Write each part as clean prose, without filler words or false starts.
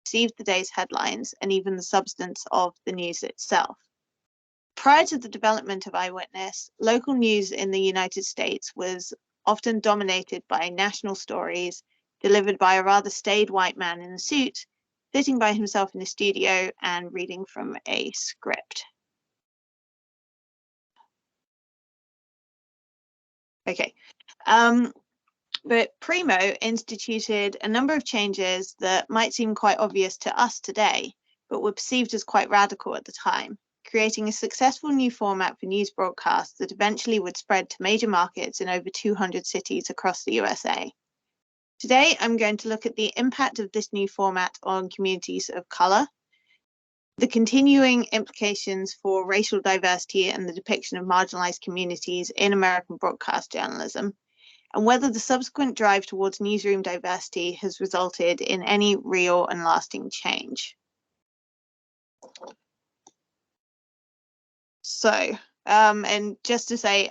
perceived the day's headlines and even the substance of the news itself. Prior to the development of Eyewitness, local news in the United States was often dominated by national stories delivered by a rather staid white man in a suit, sitting by himself in a studio and reading from a script. Okay. But Primo instituted a number of changes that might seem quite obvious to us today, but were perceived as quite radical at the time, creating a successful new format for news broadcasts that eventually would spread to major markets in over 200 cities across the USA. Today, I'm going to look at the impact of this new format on communities of color, the continuing implications for racial diversity and the depiction of marginalized communities in American broadcast journalism, and whether the subsequent drive towards newsroom diversity has resulted in any real and lasting change. So, and just to say,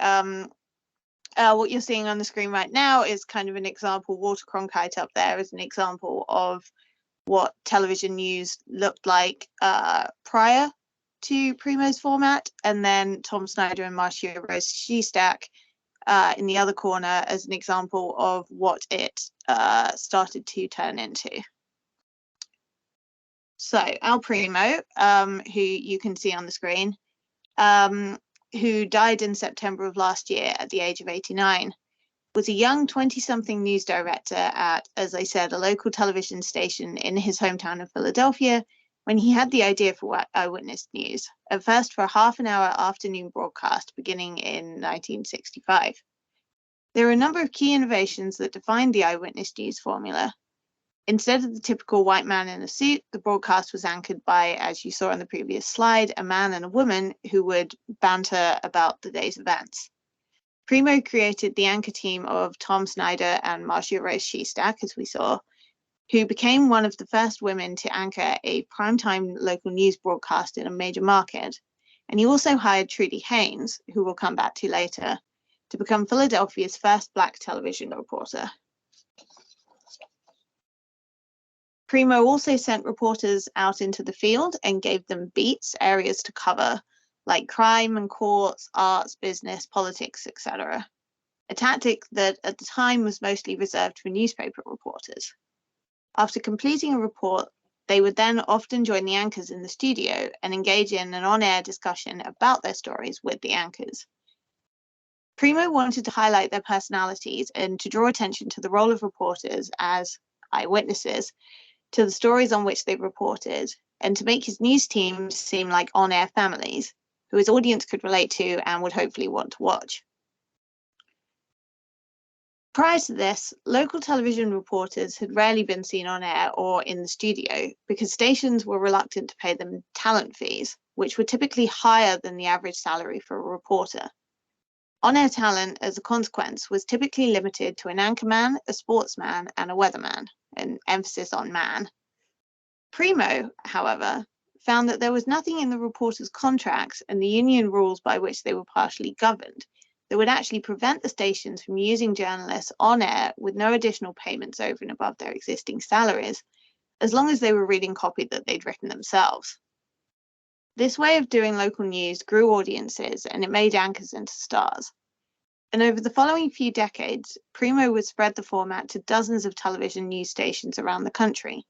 what you're seeing on the screen right now is kind of an example. Walter Cronkite up there is an example of what television news looked like prior to Primo's format, and then Tom Snyder and Marcia Rose Shestack in the other corner as an example of what it started to turn into. So Al Primo, who you can see on the screen, who died in September of last year at the age of 89, was a young 20-something news director at, as I said, a local television station in his hometown of Philadelphia when he had the idea for Eyewitness News, at first for a half-an-hour afternoon broadcast beginning in 1965. There are a number of key innovations that defined the Eyewitness News formula. Instead of the typical white man in a suit, the broadcast was anchored by, as you saw on the previous slide, a man and a woman who would banter about the day's events. Primo created the anchor team of Tom Snyder and Marcia Rose Shestack, as we saw, who became one of the first women to anchor a primetime local news broadcast in a major market. And he also hired Trudy Haynes, who we'll come back to later, to become Philadelphia's first Black television reporter. Primo also sent reporters out into the field and gave them beats, areas to cover, like crime and courts, arts, business, politics, etc. A tactic that at the time was mostly reserved for newspaper reporters. After completing a report, they would then often join the anchors in the studio and engage in an on-air discussion about their stories with the anchors. Primo wanted to highlight their personalities and to draw attention to the role of reporters as eyewitnesses to the stories on which they reported, and to make his news team seem like on-air families who his audience could relate to and would hopefully want to watch. Prior to this, local television reporters had rarely been seen on air or in the studio because stations were reluctant to pay them talent fees, which were typically higher than the average salary for a reporter. On-air talent, as a consequence, was typically limited to an anchorman, a sportsman, and a weatherman, an emphasis on man. Primo, however, found that there was nothing in the reporters' contracts and the union rules by which they were partially governed that would actually prevent the stations from using journalists on air with no additional payments over and above their existing salaries, as long as they were reading copy that they'd written themselves. This way of doing local news grew audiences and it made anchors into stars. And over the following few decades, Primo would spread the format to dozens of television news stations around the country,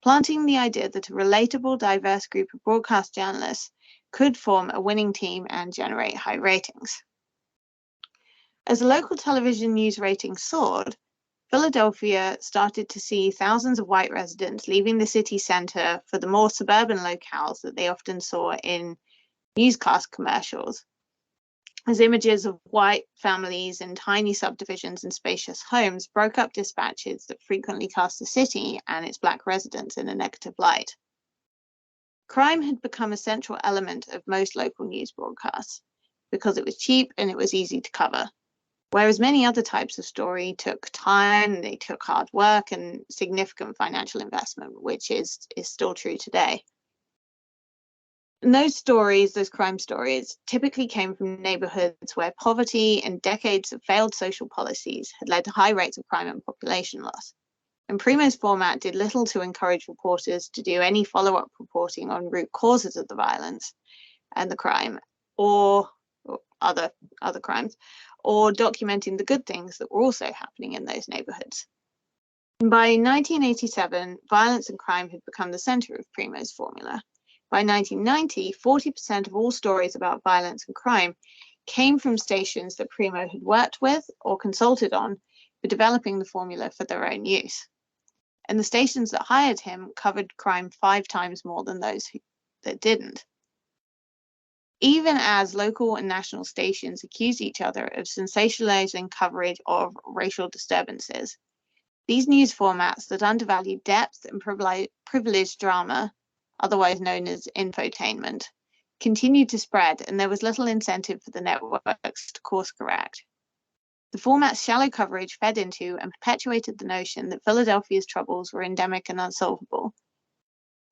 planting the idea that a relatable, diverse group of broadcast journalists could form a winning team and generate high ratings. As the local television news ratings soared, Philadelphia started to see thousands of white residents leaving the city center for the more suburban locales that they often saw in newscast commercials, as images of white families in tiny subdivisions and spacious homes broke up dispatches that frequently cast the city and its Black residents in a negative light. Crime had become a central element of most local news broadcasts because it was cheap and it was easy to cover, whereas many other types of story took time, they took hard work and significant financial investment, which is still true today. And those stories, those crime stories, typically came from neighborhoods where poverty and decades of failed social policies had led to high rates of crime and population loss. And Primo's format did little to encourage reporters to do any follow-up reporting on root causes of the violence and the crime, or other crimes, or documenting the good things that were also happening in those neighborhoods. And by 1987, violence and crime had become the center of Primo's formula. By 1990, 40% of all stories about violence and crime came from stations that Primo had worked with or consulted on for developing the formula for their own use. And the stations that hired him covered crime 5 times more than those that didn't. Even as local and national stations accused each other of sensationalizing coverage of racial disturbances, these news formats that undervalued depth and privileged drama, otherwise known as infotainment, continued to spread, and there was little incentive for the networks to course correct. The format's shallow coverage fed into and perpetuated the notion that Philadelphia's troubles were endemic and unsolvable.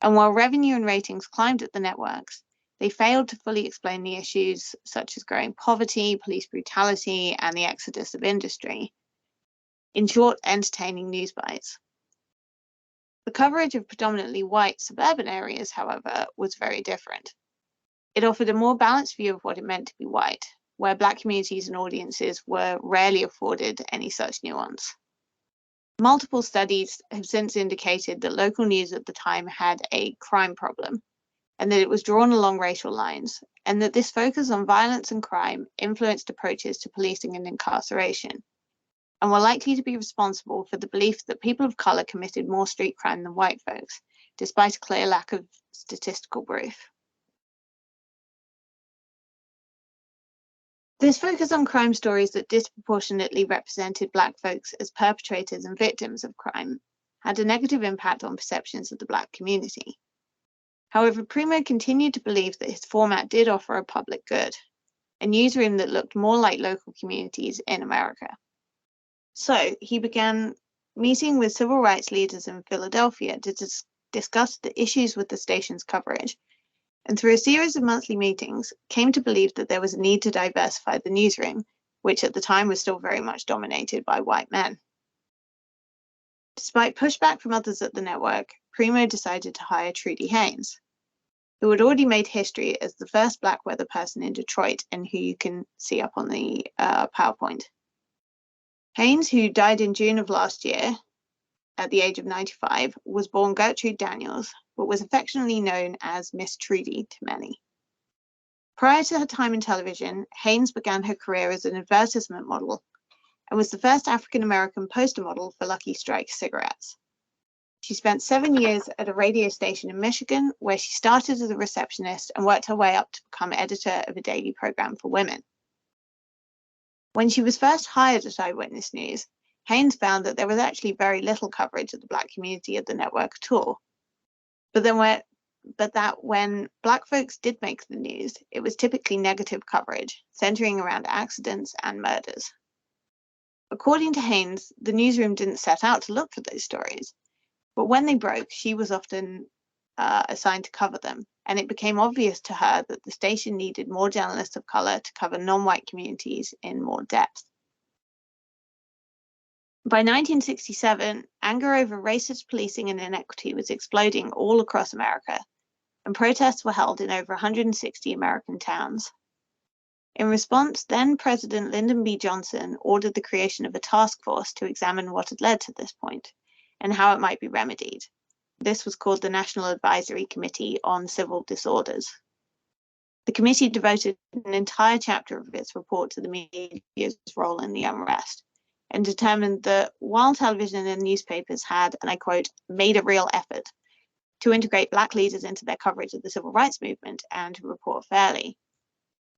And while revenue and ratings climbed at the networks, they failed to fully explain the issues such as growing poverty, police brutality, and the exodus of industry in short, entertaining news bites. The coverage of predominantly white suburban areas, however, was very different. It offered a more balanced view of what it meant to be white, where Black communities and audiences were rarely afforded any such nuance. Multiple studies have since indicated that local news at the time had a crime problem, and that it was drawn along racial lines, and that this focus on violence and crime influenced approaches to policing and incarceration, and were likely to be responsible for the belief that people of color committed more street crime than white folks, despite a clear lack of statistical proof. This focus on crime stories that disproportionately represented Black folks as perpetrators and victims of crime had a negative impact on perceptions of the Black community. However, Primo continued to believe that his format did offer a public good, a newsroom that looked more like local communities in America. So he began meeting with civil rights leaders in Philadelphia to discuss the issues with the station's coverage, and through a series of monthly meetings, came to believe that there was a need to diversify the newsroom, which at the time was still very much dominated by white men. Despite pushback from others at the network, Primo decided to hire Trudy Haynes, who had already made history as the first Black weather person in Detroit, and who you can see up on the PowerPoint. Haynes, who died in June of last year at the age of 95, was born Gertrude Daniels, but was affectionately known as Miss Trudy to many. Prior to her time in television, Haynes began her career as an advertisement model and was the first African-American poster model for Lucky Strike cigarettes. She spent 7 years at a radio station in Michigan, where she started as a receptionist and worked her way up to become editor of a daily program for women. When she was first hired at Eyewitness News, Haynes found that there was actually very little coverage of the Black community at the network at all. But that when Black folks did make the news, it was typically negative coverage, centering around accidents and murders. According to Haynes, the newsroom didn't set out to look for those stories, but when they broke, she was often assigned to cover them, and it became obvious to her that the station needed more journalists of color to cover non-white communities in more depth. By 1967, anger over racist policing and inequity was exploding all across America, and protests were held in over 160 American towns. In response, then President Lyndon B. Johnson ordered the creation of a task force to examine what had led to this point and how it might be remedied. This was called the National Advisory Committee on Civil Disorders. The committee devoted an entire chapter of its report to the media's role in the unrest, and determined that while television and newspapers had, and I quote, made a real effort to integrate Black leaders into their coverage of the civil rights movement and to report fairly,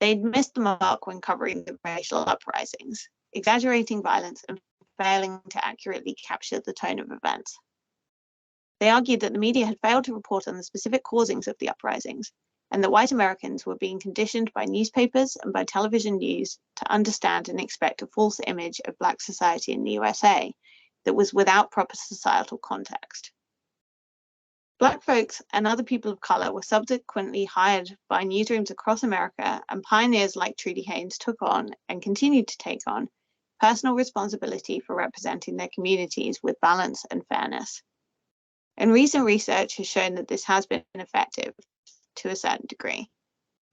they'd missed the mark when covering the racial uprisings, exaggerating violence and failing to accurately capture the tone of events. They argued that the media had failed to report on the specific causings of the uprisings, and that white Americans were being conditioned by newspapers and by television news to understand and expect a false image of Black society in the USA that was without proper societal context. Black folks and other people of color were subsequently hired by newsrooms across America, and pioneers like Trudy Haynes took on and continued to take on personal responsibility for representing their communities with balance and fairness. And recent research has shown that this has been effective to a certain degree.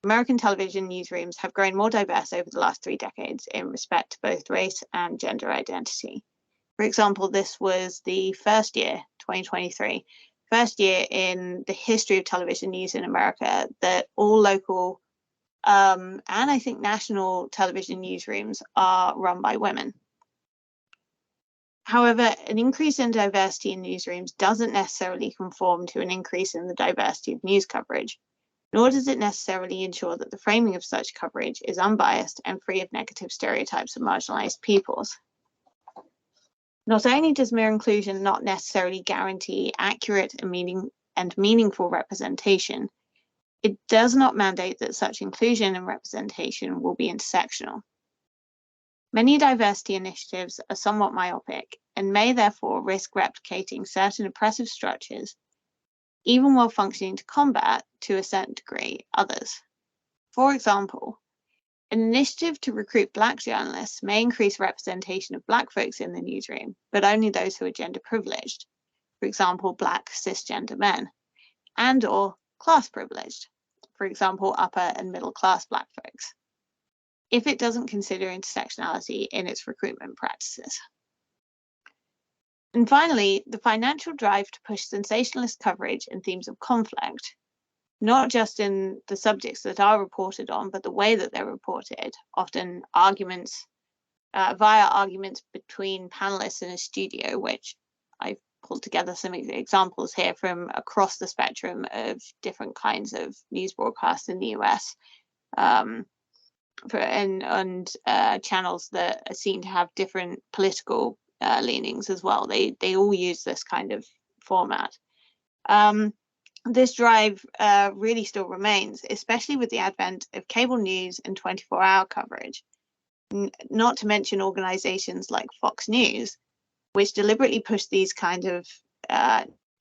American television newsrooms have grown more diverse over the last 3 decades in respect to both race and gender identity. For example, this was the first year, 2023, first year in the history of television news in America that all local and I think national television newsrooms are run by women. However, an increase in diversity in newsrooms doesn't necessarily conform to an increase in the diversity of news coverage, nor does it necessarily ensure that the framing of such coverage is unbiased and free of negative stereotypes of marginalized peoples. Not only does mere inclusion not necessarily guarantee accurate and meaningful representation, it does not mandate that such inclusion and representation will be intersectional. Many diversity initiatives are somewhat myopic and may therefore risk replicating certain oppressive structures, even while functioning to combat, to a certain degree, others. For example, an initiative to recruit Black journalists may increase representation of Black folks in the newsroom, but only those who are gender privileged, for example, Black cisgender men, and/or class privileged, for example, upper and middle class Black folks, if it doesn't consider intersectionality in its recruitment practices. And finally, the financial drive to push sensationalist coverage and themes of conflict, not just in the subjects that are reported on, but the way that they're reported, often arguments, via arguments between panelists in a studio, which I've pulled together some examples here from across the spectrum of different kinds of news broadcasts in the US, and channels that are seen to have different political leanings as well. They all use this kind of format. This drive really still remains, especially with the advent of cable news and 24-hour coverage, not to mention organizations like Fox News, which deliberately push these kind of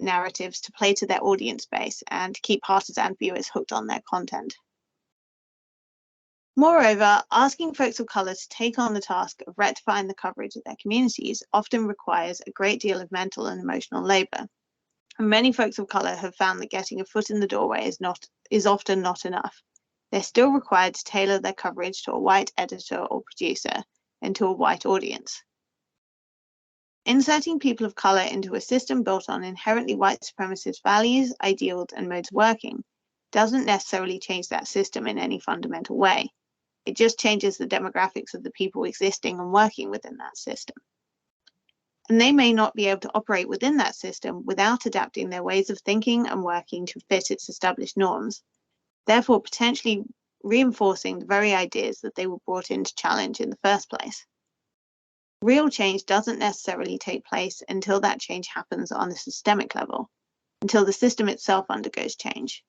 narratives to play to their audience base and to keep partisan viewers hooked on their content. Moreover, asking folks of color to take on the task of rectifying the coverage of their communities often requires a great deal of mental and emotional labor. And many folks of color have found that getting a foot in the doorway is often not enough. They're still required to tailor their coverage to a white editor or producer and to a white audience. Inserting people of color into a system built on inherently white supremacist values, ideals, and modes of working doesn't necessarily change that system in any fundamental way. It just changes the demographics of the people existing and working within that system. And they may not be able to operate within that system without adapting their ways of thinking and working to fit its established norms, therefore potentially reinforcing the very ideas that they were brought in to challenge in the first place. Real change doesn't necessarily take place until that change happens on a systemic level, until the system itself undergoes change.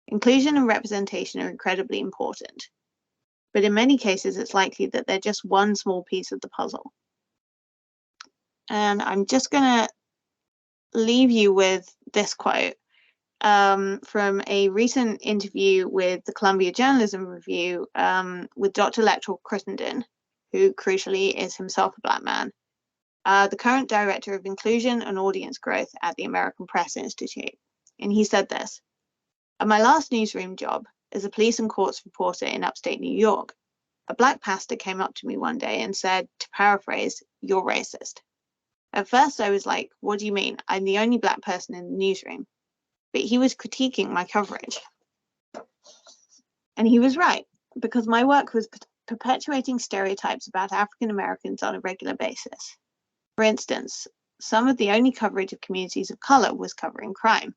Inclusion and representation are incredibly important, but in many cases it's likely that they're just one small piece of the puzzle. And I'm just going to leave you with this quote from a recent interview with the Columbia Journalism Review with Dr. Lector Crittenden, who crucially is himself a Black man, the current Director of Inclusion and Audience Growth at the American Press Institute. And he said this: "At my last newsroom job as a police and courts reporter in upstate New York, a Black pastor came up to me one day and said, to paraphrase, 'You're racist.' At first I was like, what do you mean? I'm the only Black person in the newsroom." But he was critiquing my coverage. And he was right, because my work was perpetuating stereotypes about African Americans on a regular basis. For instance, some of the only coverage of communities of color was covering crime.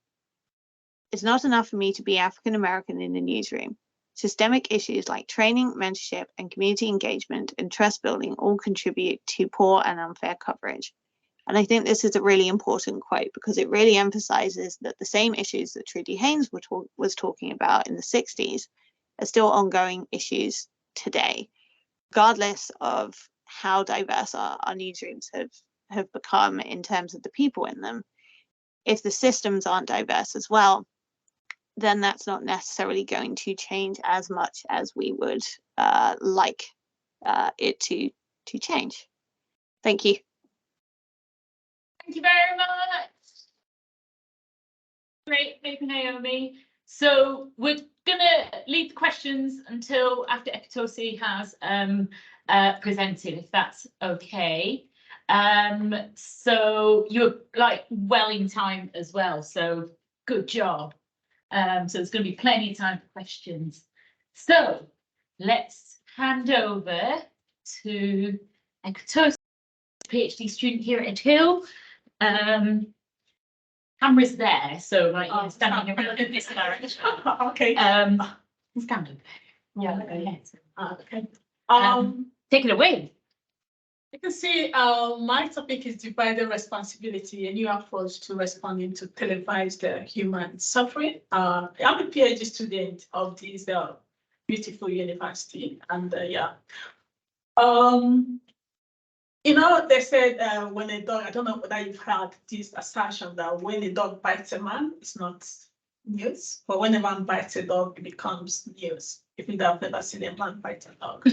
It's not enough for me to be African American in a newsroom. Systemic issues like training, mentorship, and community engagement and trust building all contribute to poor and unfair coverage. And I think this is a really important quote because it really emphasizes that the same issues that Trudy Haynes was talking about in the 60s are still ongoing issues today, regardless of how diverse our newsrooms have become in terms of the people in them. If the systems aren't diverse as well, then that's not necessarily going to change as much as we would like it to change. Thank you. Thank you very much. Great, thank you, Naomi. So we're gonna leave the questions until after Ekwutosi has presented, if that's okay. So you're like well in time as well, so good job. So there's going to be plenty of time for questions. So let's hand over to Ekwutosi, PhD student here at Hill. Camera's there, so like you're standing around in this direction. Okay. Stand up. Yeah. Okay. Okay. Take it away. You can see my topic is divided responsibility, a new approach to responding to televised human suffering. I'm a PhD student of this beautiful university, and you know, they said when a dog, I don't know whether you've heard this assertion that when a dog bites a man, it's not news, but when a man bites a dog, it becomes news. If you have never seen a man bite a dog.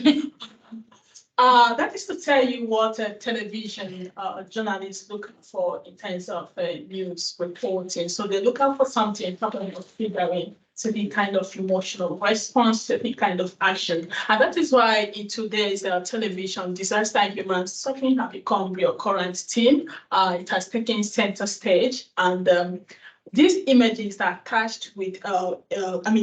That is to tell you what television journalists look for in terms of news reporting. So they look out for something, talking of figuring certain kind of emotional response, certain kind of action. And that is why in today's television, disaster and human suffering have become a current theme. It has taken center stage, and these images are attached with,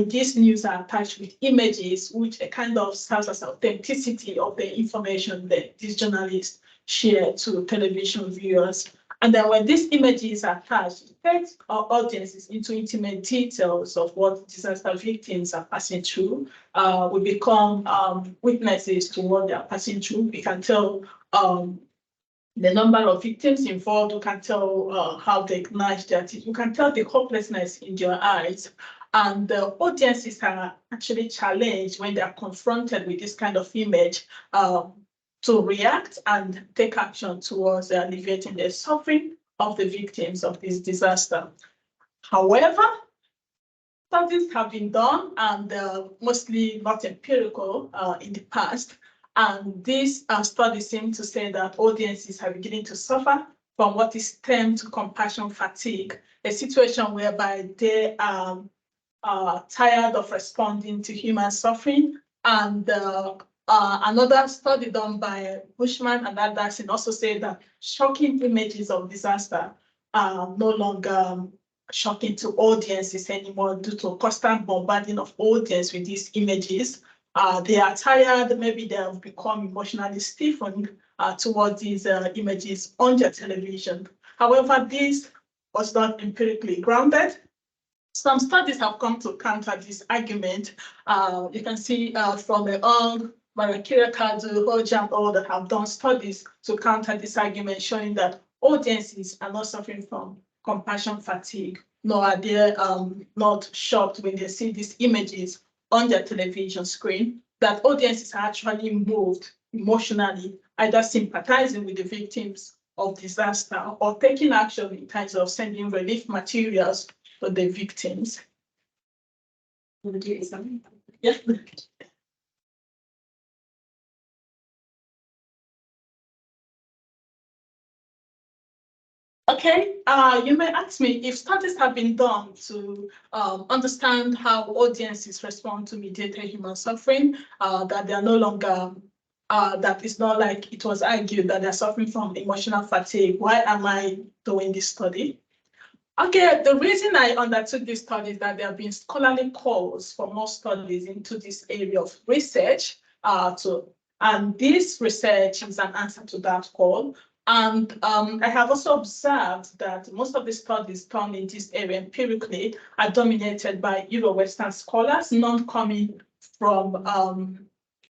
these news are attached with images which kind of serves as authenticity of the information that these journalists share to television viewers. And then when these images are attached, it takes our audiences into intimate details of what disaster victims are passing through. We become witnesses to what they are passing through. We can tell the number of victims involved. We can tell how they acknowledge their teeth. We can tell the hopelessness in their eyes. And the audiences are actually challenged when they are confronted with this kind of image to react and take action towards alleviating the suffering of the victims of this disaster. However, studies have been done, and mostly not empirical in the past. And these studies seem to say that audiences are beginning to suffer from what is termed compassion fatigue, a situation whereby they are tired of responding to human suffering. And another study done by Bushman and others also said that shocking images of disaster are no longer shocking to audiences anymore due to constant bombarding of audience with these images. They are tired, maybe they have become emotionally stiffened towards these images on their television. However, this was not empirically grounded. Some studies have come to counter this argument. You can see from Marakira Kadu, Hoja, and all that have done studies to counter this argument, showing that audiences are not suffering from compassion fatigue, nor are they not shocked when they see these images on their television screen, that audiences are actually moved emotionally, either sympathizing with the victims of disaster or taking action in terms of sending relief materials to the victims. You want to do something? Yeah. Okay, you may ask me if studies have been done to understand how audiences respond to mediated human suffering, that they are no longer, that it's not like it was argued that they're suffering from emotional fatigue. Why am I doing this study? Okay, the reason I undertook this study is that there have been scholarly calls for more studies into this area of research, and this research is an answer to that call. And I have also observed that most of the studies done in this area empirically are dominated by Euro-Western scholars, none coming from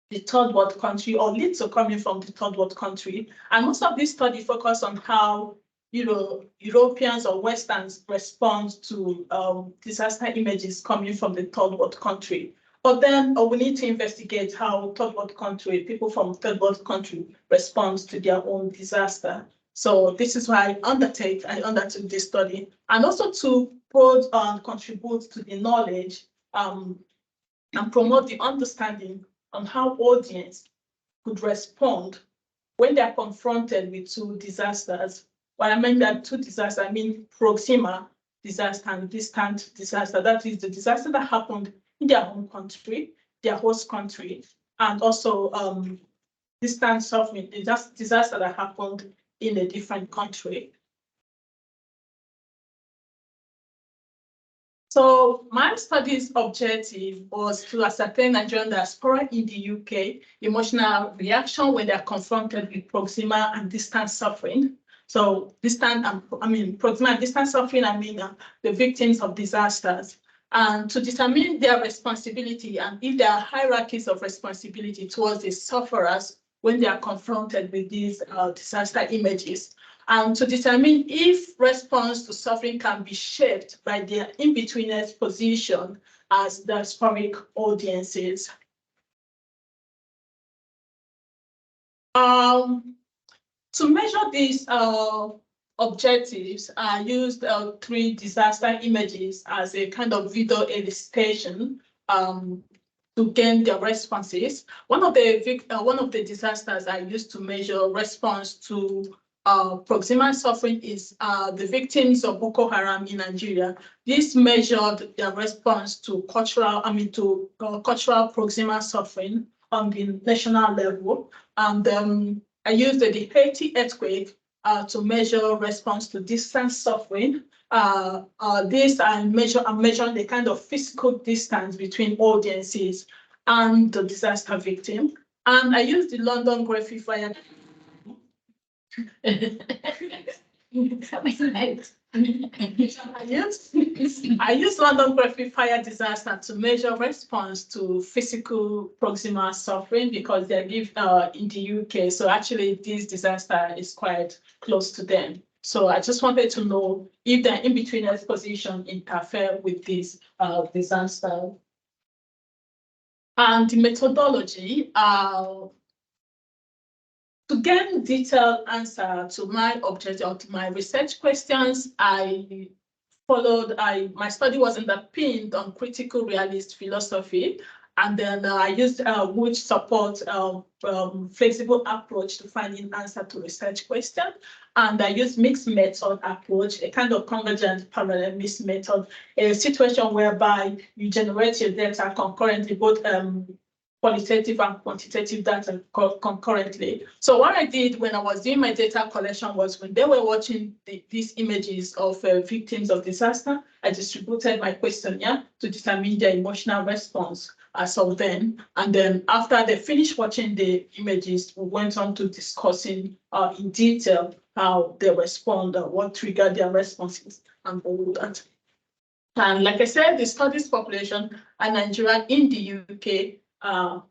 the third world country or little coming from the third world country. And most of these studies focus on how Europeans or Westerns respond to disaster images coming from the third world country. But then we need to investigate how third world country, people from third world country respond to their own disaster. So this is why I undertook this study, and also to both contribute to the knowledge and promote the understanding on how audience could respond when they are confronted with two disasters. When I mean that two disasters, I mean Proxima disaster and distant disaster. That is the disaster that happened in their home country, their host country, and also distant suffering, disaster that happened in a different country. So my study's objective was to ascertain Nigerian diaspora in the UK emotional reaction when they're confronted with proximal and distant suffering. So proximal and distant suffering, the victims of disasters, and to determine their responsibility and if there are hierarchies of responsibility towards the sufferers when they are confronted with these disaster images, and to determine if response to suffering can be shaped by their in-betweeners position as diasporic audiences. To measure these objectives, I used 3 disaster images as a kind of video illustration to gain their responses. One of the disasters I used to measure response to proximal suffering is the victims of Boko Haram in Nigeria. This measured their response to cultural proximal suffering on the national level, and I used the Haiti earthquake to measure response to distant suffering. I'm measuring the kind of physical distance between audiences and the disaster victim. And I used the London Grenfell fire. I used London Grenfell fire disaster to measure response to physical proximal suffering because they live in the UK. So actually, this disaster is quite close to them. So I just wanted to know if the in-betweeners position interfere with this disaster. And the methodology, to get detailed answer to my objective, or to my research questions, my study was underpinned on critical realist philosophy, and then I used which support flexible approach to finding answer to research question, and I used mixed method approach, a kind of convergent parallel mixed method, a situation whereby you generate your data concurrently, both qualitative and quantitative data concurrently. So what I did when I was doing my data collection was when they were watching these images of victims of disaster, I distributed my questionnaire to determine their emotional response as of then. And then after they finished watching the images, we went on to discussing in detail how they respond, what triggered their responses, and all that. And like I said, the studies population are Nigerian in the UK, and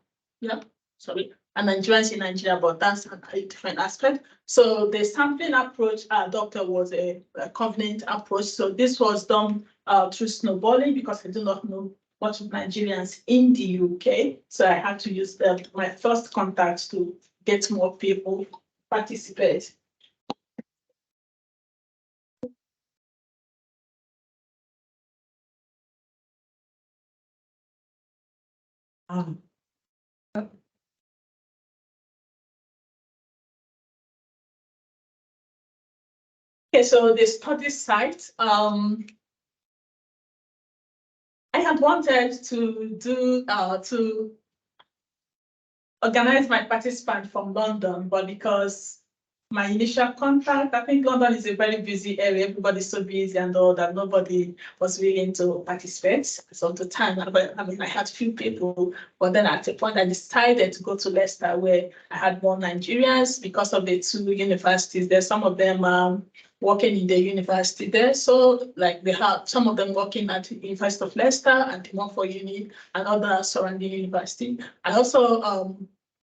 Nigerians in Nigeria, but that's a different aspect. So the sampling approach adopted was a covenant approach. So this was done through snowballing because I do not know much of Nigerians in the UK. So I had to use my first contacts to get more people participate. Okay, so the study site, I had wanted to organize my participant from London, but because my initial contact, I think London is a very busy area, everybody's so busy and all that, nobody was willing to participate. So at the time, I had few people, but then at a point I decided to go to Leicester where I had more Nigerians because of the 2 universities there. Some of them working in the university there. So like they had some of them working at the University of Leicester and the Montfort Uni and other surrounding university. I also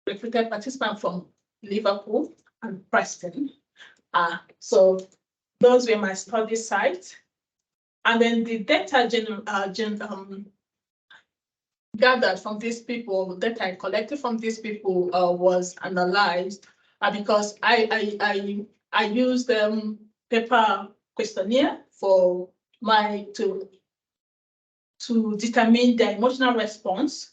recruited participants from Liverpool and Preston. So those were my study sites. And then the data gathered from these people, data I collected from these people was analyzed because I used paper questionnaire for to determine the emotional response.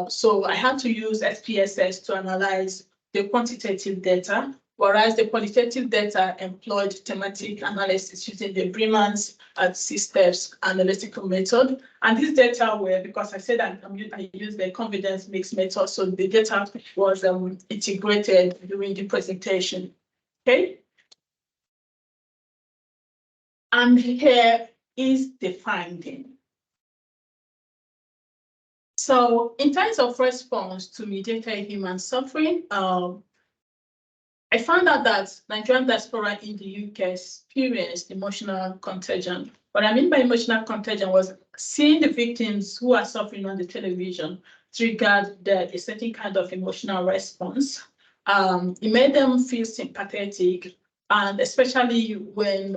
So I had to use SPSS to analyze the quantitative data, whereas the qualitative data employed thematic analysis using the Breman's 6-steps analytical method. And these data were, because I said I used the confidence mix method, so the data was integrated during the presentation. Okay. And here is the finding. So in terms of response to mediated human suffering, I found out that Nigerian diaspora in the UK experienced emotional contagion. What I mean by emotional contagion was seeing the victims who are suffering on the television triggered a certain kind of emotional response. It made them feel sympathetic, and especially when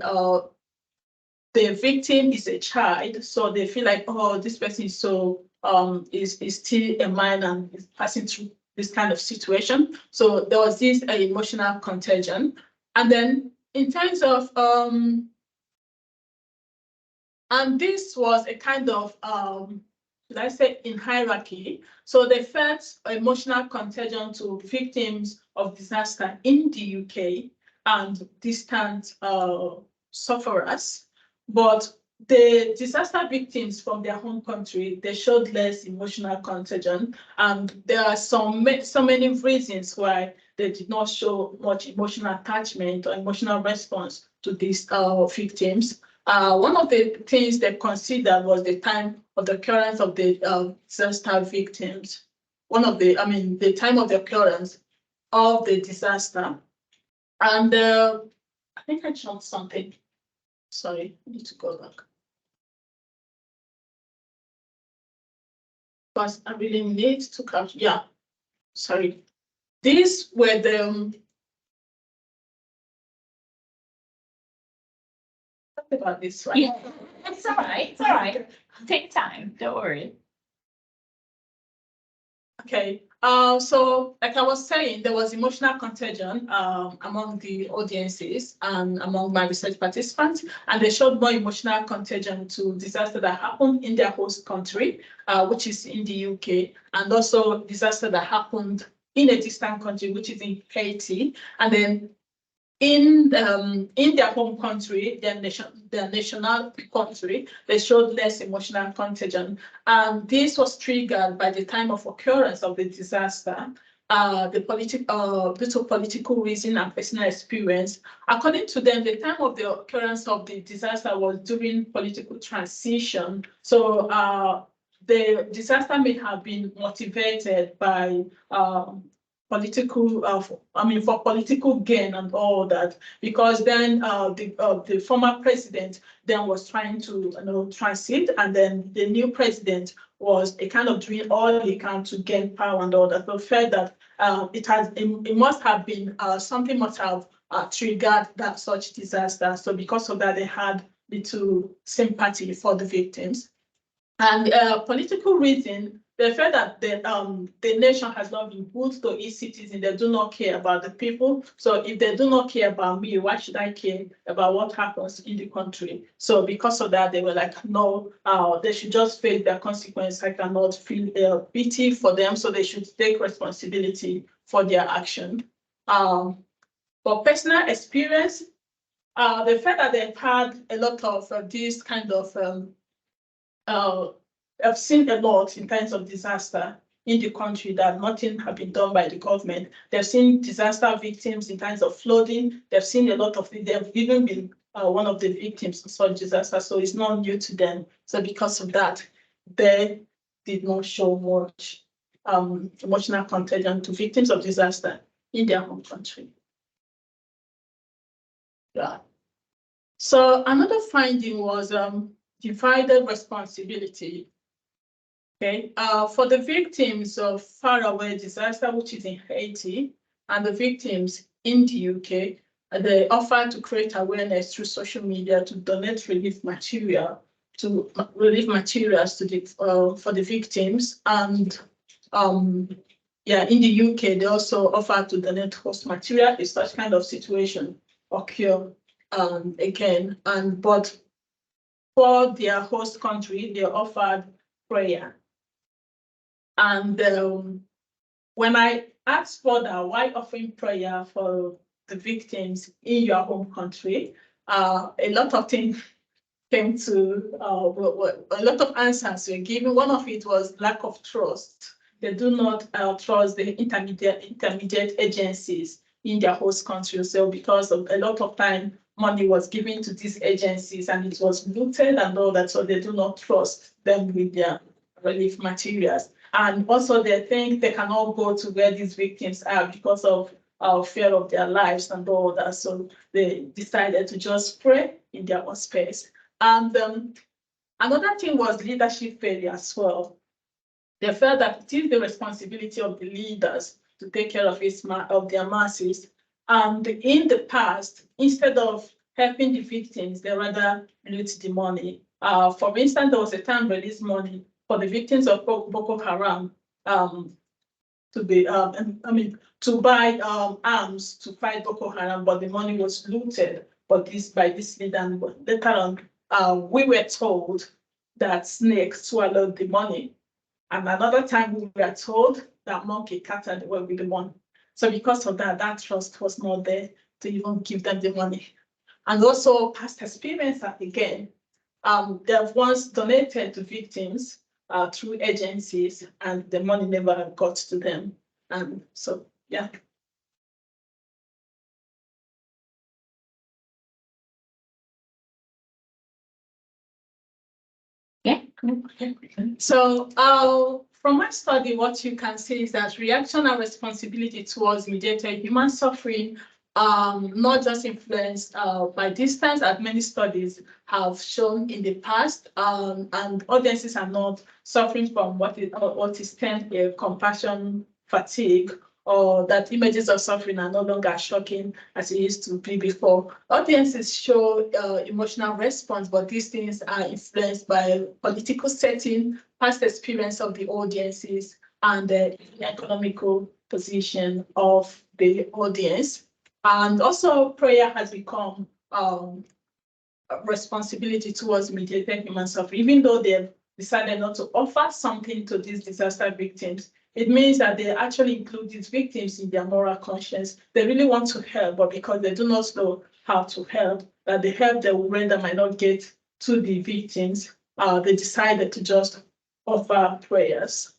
the victim is a child, so they feel like, oh, this person is so is still a minor and is passing through this kind of situation. So there was this emotional contagion. And then in terms of and this was a kind of let's say in hierarchy. So they felt emotional contagion to victims of disaster in the UK and distant sufferers. But the disaster victims from their home country, they showed less emotional contagion, and there are so many reasons why they did not show much emotional attachment or emotional response to these victims. One of the things they considered was the time of the occurrence of the disaster victims. The time of the occurrence of the disaster. And I think I jumped something. Sorry, I need to go back. But I really need to capture, yeah, sorry. These were the, talk about this, right? Yeah, it's all right, it's all right. Take time, don't worry. Okay, so like I was saying, there was emotional contagion among the audiences and among my research participants, and they showed more emotional contagion to disaster that happened in their host country, which is in the UK, and also disaster that happened in a distant country, which is in Haiti, and then in their home country, their national country, they showed less emotional contagion. And this was triggered by the time of occurrence of the disaster, due to political reason and personal experience. According to them, the time of the occurrence of the disaster was during political transition. So the disaster may have been motivated by for political gain and all that, because then the former president then was trying to transit, and then the new president was a kind of doing all he can to gain power and all that. So felt that it must have been something must have triggered that such disaster. So because of that, they had little sympathy for the victims. And political reason, they felt that the nation has not been good to its citizens. They do not care about the people. So if they do not care about me, why should I care about what happens in the country? So because of that, they were like, no, they should just face their consequence. I cannot feel pity for them. So they should take responsibility for their action. For personal experience, they felt that they've had a lot of this kind of I've seen a lot in terms of disaster in the country that nothing has been done by the government. They've seen disaster victims in terms of flooding. They've seen a lot of it. They've even been one of the victims of such disaster, so it's not new to them. So because of that, they did not show much emotional contagion to victims of disaster in their home country. Yeah. So another finding was divided responsibility. Okay, for the victims of faraway disaster, which is in Haiti, and the victims in the UK, they offered to create awareness through social media to donate relief materials to the for the victims. And yeah, in the UK, they also offered to donate host material if such kind of situation occur again. But for their host country, they offered prayer. And when I asked further, why offering prayer for the victims in your home country? A lot of things came to, a lot of answers were given. One of it was lack of trust. They do not trust the intermediate agencies in their host country. So because of a lot of time, money was given to these agencies and it was looted and all that, so they do not trust them with their relief materials. And also they think they cannot go to where these victims are because of fear of their lives and all that. So they decided to just pray in their own space. And another thing was leadership failure as well. They felt that it is the responsibility of the leaders to take care of their masses. And in the past, instead of helping the victims, they rather loot the money. For instance, there was a time released money for the victims of Boko Haram to be, to buy arms to fight Boko Haram, but the money was looted by this leader. And later on, we were told that snakes swallowed the money. And another time we were told that monkey carted away with the money. So because of that, that trust was not there to even give them the money. And also past experience again, they have once donated to victims through agencies and the money never got to them. And so, yeah. Yeah. So from my study, what you can see is that reaction and responsibility towards mediated human suffering, not just influenced by distance, as many studies have shown in the past, and audiences are not suffering from what is termed a compassion fatigue, or that images of suffering are no longer shocking as it used to be before. Audiences show emotional response, but these things are influenced by political setting, past experience of the audiences, and the economical position of the audience. And also prayer has become a responsibility towards mediated human suffering. Even though they've decided not to offer something to these disaster victims, it means that they actually include these victims in their moral conscience. They really want to help, but because they do not know how to help, that the help they will render might not get to the victims, they decided to just offer prayers.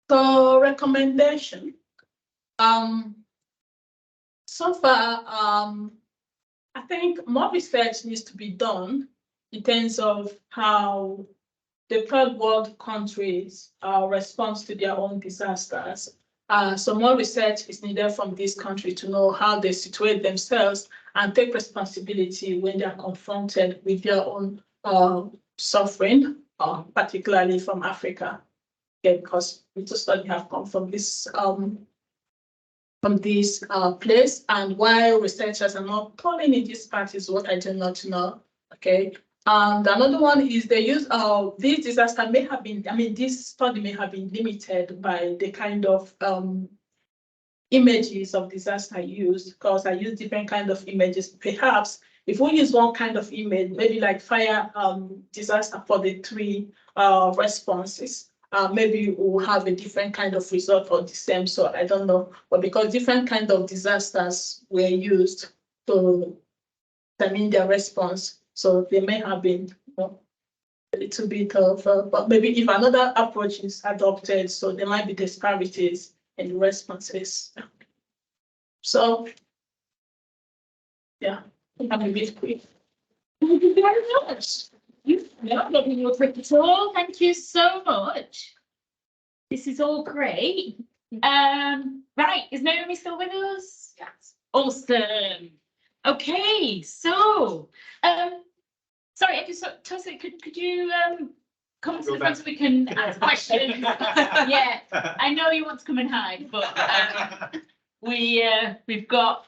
So recommendation. So far, I think more research needs to be done in terms of how the third world countries respond to their own disasters. So more research is needed from this country to know how they situate themselves and take responsibility when they are confronted with their own suffering, particularly from Africa. Okay, because we just study have come from this place, and while researchers are not calling in this part is what I do not know. Okay. And another one is the use of this disaster may have been, this study may have been limited by the kind of images of disaster used, because I use different kind of images. Perhaps if we use one kind of image, maybe like fire disaster for the three responses, maybe we'll have a different kind of result or the same. So I don't know, but because different kind of disasters were used to determine their response, so they may have been a little bit of, but maybe if another approach is adopted, so there might be disparities in the responses. So, yeah, I'm a bit quick. Thank you very much. You've not got your quick at all. Thank you so much. This is all great. Right, is Naomi still with us? Yes. Awesome. Okay, so sorry, Ekwutosi, could you come to the front so we can ask questions? Yeah, I know you want to come and hide, but we've got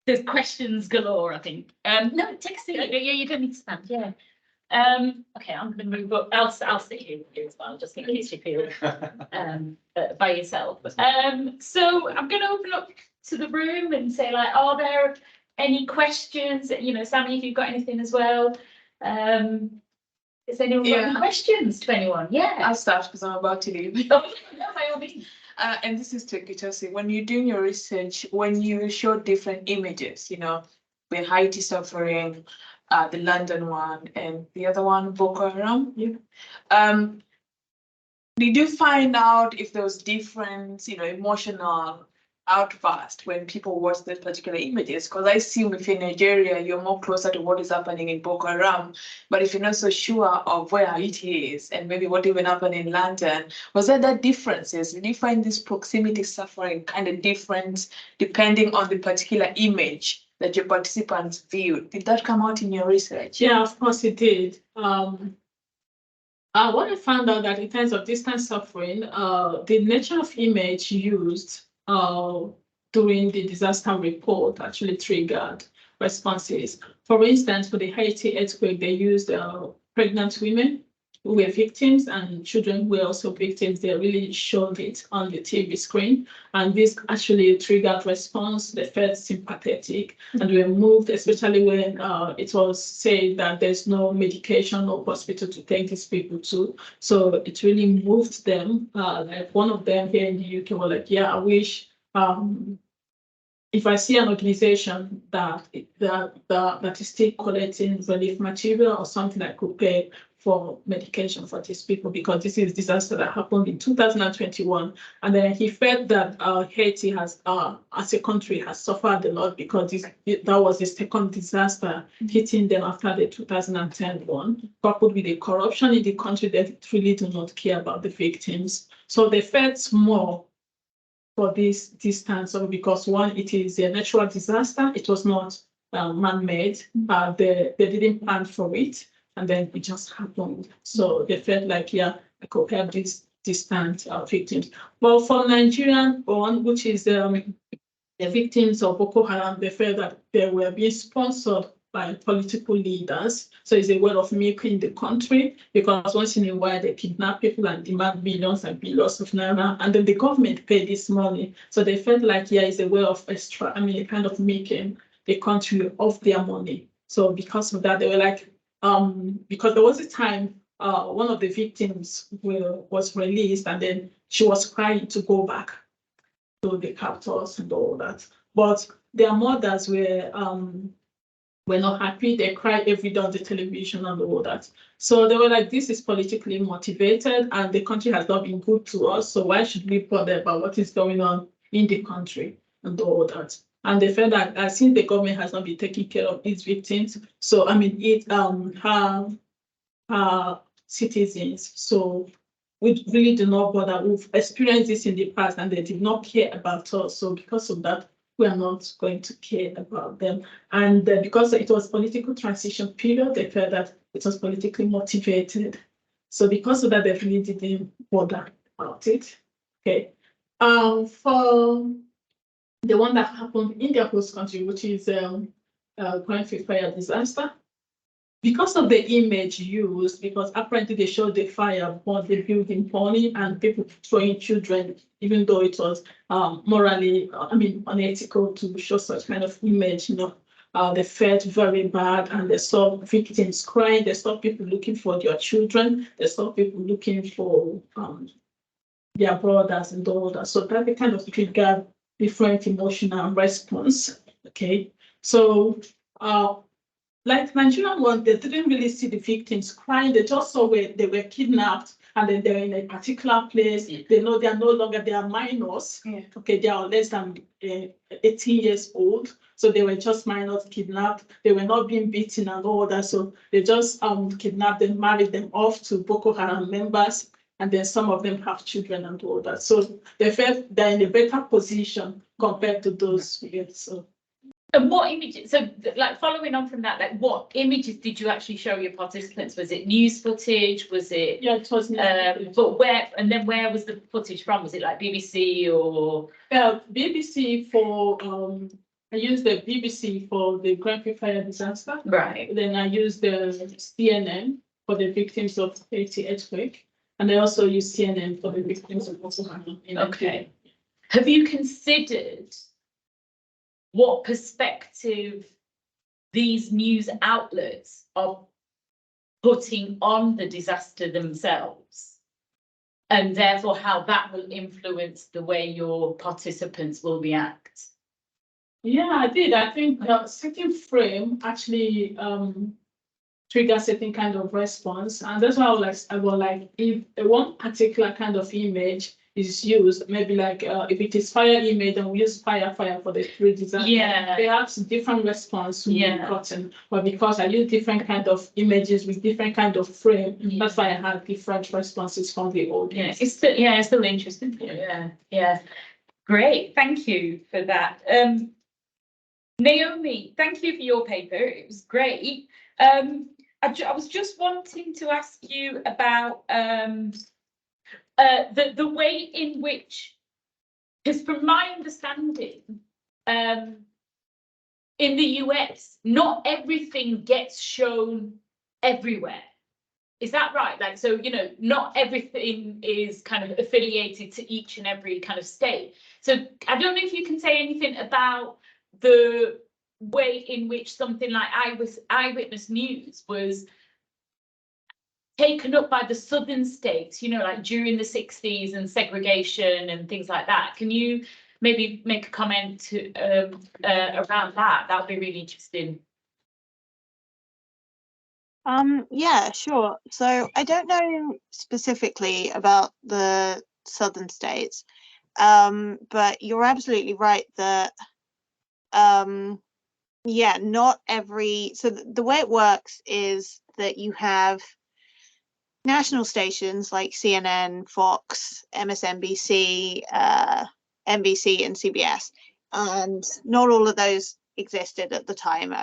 there's questions galore, I think. No, take a seat. Yeah, you don't need to stand. Yeah. Okay, I'm going to move up. I'll sit here with you as well, just in case you feel by yourself. So I'm going to open up to the room and say, like, are there any questions? You know, Sammy, if you've got anything as well. Is anyone got any questions to anyone? Yeah. I'll start because I'm about to leave. No, by all means. And this is to Ekwutosi. When you're doing your research, when you show different images, the Haiti suffering, the London one, and the other one, Boko Haram. Did you find out if there was different, emotional outburst when people watch these particular images? Because I assume if in Nigeria, you're more closer to what is happening in Boko Haram, but if you're not so sure of where it is and maybe what even happened in London, was there that differences? Did you find this proximity suffering kind of different depending on the particular image that your participants viewed? Did that come out in your research? Yeah, of course it did. What I found out that in terms of distance suffering, the nature of image used during the disaster report actually triggered responses. For instance, for the Haiti earthquake, they used pregnant women who were victims and children who were also victims. They really showed it on the TV screen. And this actually triggered response. They felt sympathetic and were moved, especially when it was said that there's no medication or hospital to take these people to. So it really moved them. Like one of them here in the UK was like, yeah, I wish if I see an organization that is still collecting relief material or something I could pay for medication for these people, because this is disaster that happened in 2021. And then he felt that Haiti has, as a country, has suffered a lot because that was the second disaster hitting them after the 2010 one, coupled with the corruption in the country that really do not care about the victims. So they felt more for this distance, because one, it is a natural disaster. It was not man-made. They didn't plan for it, and then it just happened. So they felt like, yeah, I could help these distant victims. Well, for Nigerian one, which is the victims of Boko Haram, they felt that they were being sponsored by political leaders. So it's a way of milking the country, because once in a while they kidnap people and demand millions and billions of naira, and then the government pay this money. So they felt like, yeah, it's a way of kind of milking the country of their money. So because of that, they were like, because there was a time one of the victims was released, and then she was crying to go back to the captors and all that. But their mothers were not happy. They cried every day on the television and all that. So they were like, this is politically motivated and the country has not been good to us. So why should we bother about what is going on in the country and all that? And they felt that since the government has not been taking care of its victims, so I mean, her citizens. So we really do not bother. We've experienced this in the past and they did not care about us. So because of that, we are not going to care about them. And because it was political transition period, they felt that it was politically motivated. So because of that, they really didn't bother about it. Okay. For the one that happened in their host country, which is Grenfell fire disaster, because of the image used, because apparently they showed the fire, but the building burning and people throwing children, even though it was morally, unethical to show such kind of image, they felt very bad and they saw victims crying, they saw people looking for their children, they saw people looking for their brothers and all that. So that kind of triggered different emotional response, okay? So, like Nigerian one, they didn't really see the victims crying. They just saw where they were kidnapped and then they're in a particular place. They know they are no longer, they are minors. Yeah. Okay, they are less than 18 years old. So they were just minors kidnapped. They were not being beaten and all that. So they just kidnapped them, married them off to Boko Haram members. And then some of them have children and all that. So they felt they're in a better position compared to those. Yeah, so. And what images, so like following on from that, like what images did you actually show your participants? Was it news footage? Was it? Yeah, it was news footage. But where was the footage from? Was it like BBC or? BBC for, I used the BBC for the Grenfell fire disaster. Right. Then I used the CNN for the victims of Haiti earthquake. And I also used CNN for the victims of Boko Haram. Okay. Have you considered what perspective these news outlets are putting on the disaster themselves, and therefore how that will influence the way your participants will react? Yeah, I did. I think the setting frame actually trigger certain kind of response, and that's why I was like, if one particular kind of image is used, maybe like if it is fire image, then we use fire for the three disaster. Yeah. Perhaps different response will Yeah. be gotten, but because I use different kind of images with different kind of frame, that's why I had different responses from the audience. Yeah, it's still interesting. Yeah. Great, thank you for that. Naomi, thank you for your paper. It was great. I was just wanting to ask you about the way in which, because from my understanding, in the US, not everything gets shown everywhere. Is that right? Like, so, you know, not everything is kind of affiliated to each and every kind of state. So I don't know if you can say anything about the way in which something like eyewitness news was taken up by the southern states, you know, like during the 60s and segregation and things like that. Can you maybe make a comment to, around that? That would be really interesting. Yeah, sure. So I don't know specifically about the southern states, but you're absolutely right that yeah, not every, so the way it works is that you have national stations like CNN, Fox, MSNBC, NBC, and CBS, and not all of those existed at the time.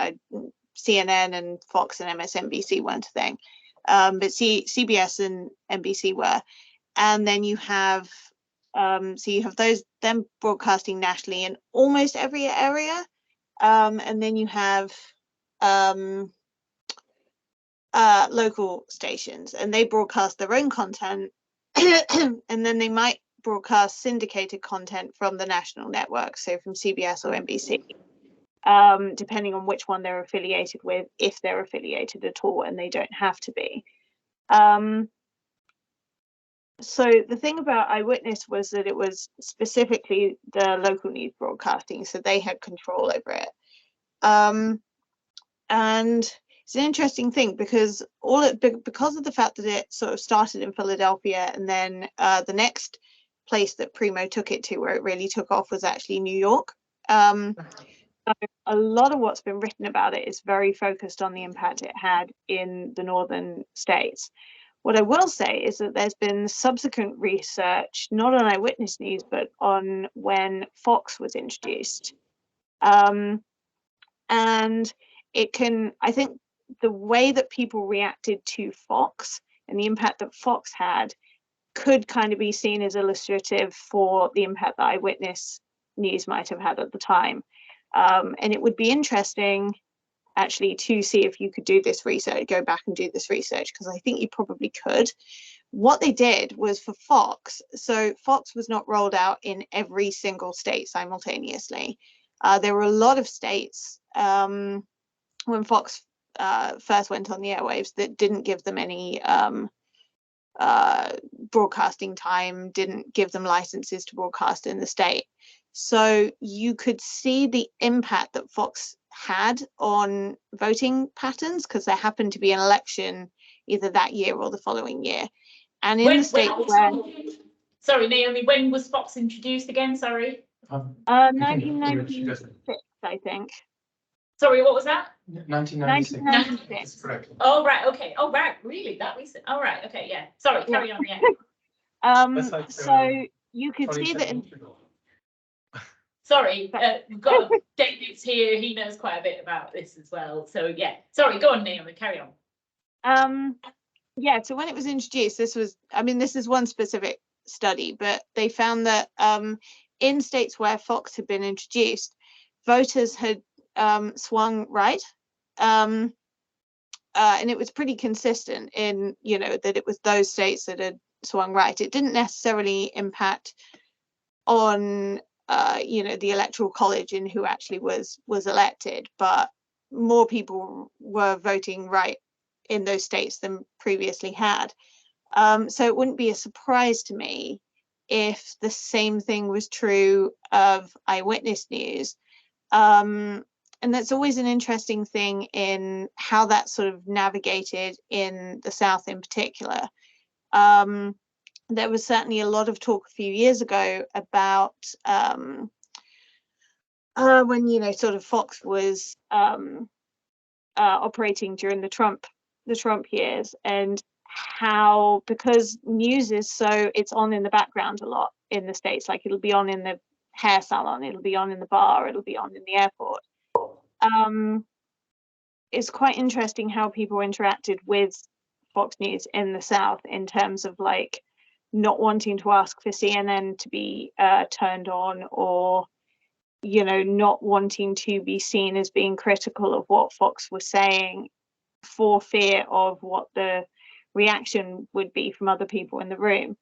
CNN and Fox and MSNBC weren't a thing, but CBS and NBC were. And then you have, so you have those, them broadcasting nationally in almost every area. And then you have local stations, and they broadcast their own content, and then they might broadcast syndicated content from the national network, so from CBS or NBC, depending on which one they're affiliated with, if they're affiliated at all, and they don't have to be. So the thing about Eyewitness was that it was specifically the local news broadcasting, so they had control over it. And it's an interesting thing because because of the fact that it sort of started in Philadelphia, and then the next place that Primo took it to where it really took off was actually New York. So a lot of what's been written about it is very focused on the impact it had in the northern states. What I will say is that there's been subsequent research, not on Eyewitness News, but on when Fox was introduced. And it can, I think the way that people reacted to Fox and the impact that Fox had could kind of be seen as illustrative for the impact that Eyewitness News might have had at the time. And it would be interesting actually to see if you could do this research, go back and do this research, because I think you probably could. What they did was for Fox, so Fox was not rolled out in every single state simultaneously. There were a lot of states when Fox first went on the airwaves that didn't give them any broadcasting time, didn't give them licenses to broadcast in the state. So you could see the impact that Fox had on voting patterns, because there happened to be an election either that year or the following year. And in the state where... Sorry, Naomi, when was Fox introduced again? Sorry. 1996, I think. Sorry, what was that? 1996. 1996. That's correct. Oh, right, okay. Oh, right, really? That recent? Oh, right, okay, yeah. Sorry, carry on, yeah. So you could see that in... Sorry, we've got David's here. He knows quite a bit about this as well. So yeah, sorry, go on, Naomi, carry on. Yeah, so when it was introduced, this was, I mean, this is one specific study, but they found that in states where Fox had been introduced, voters had swung right. And it was pretty consistent in, you know, that it was those states that had swung right. It didn't necessarily impact on you know, the electoral college and who actually was elected, but more people were voting right in those states than previously had. So it wouldn't be a surprise to me if the same thing was true of eyewitness news. And that's always an interesting thing in how that's sort of navigated in the South in particular. There was certainly a lot of talk a few years ago about when, you know, sort of Fox was operating during the Trump years, and how, because news is so, it's on in the background a lot in the States, like it'll be on in the hair salon, it'll be on in the bar, it'll be on in the airport. It's quite interesting how people interacted with Fox News in the South in terms of like not wanting to ask for CNN to be turned on, or, you know, not wanting to be seen as being critical of what Fox was saying for fear of what the reaction would be from other people in the room.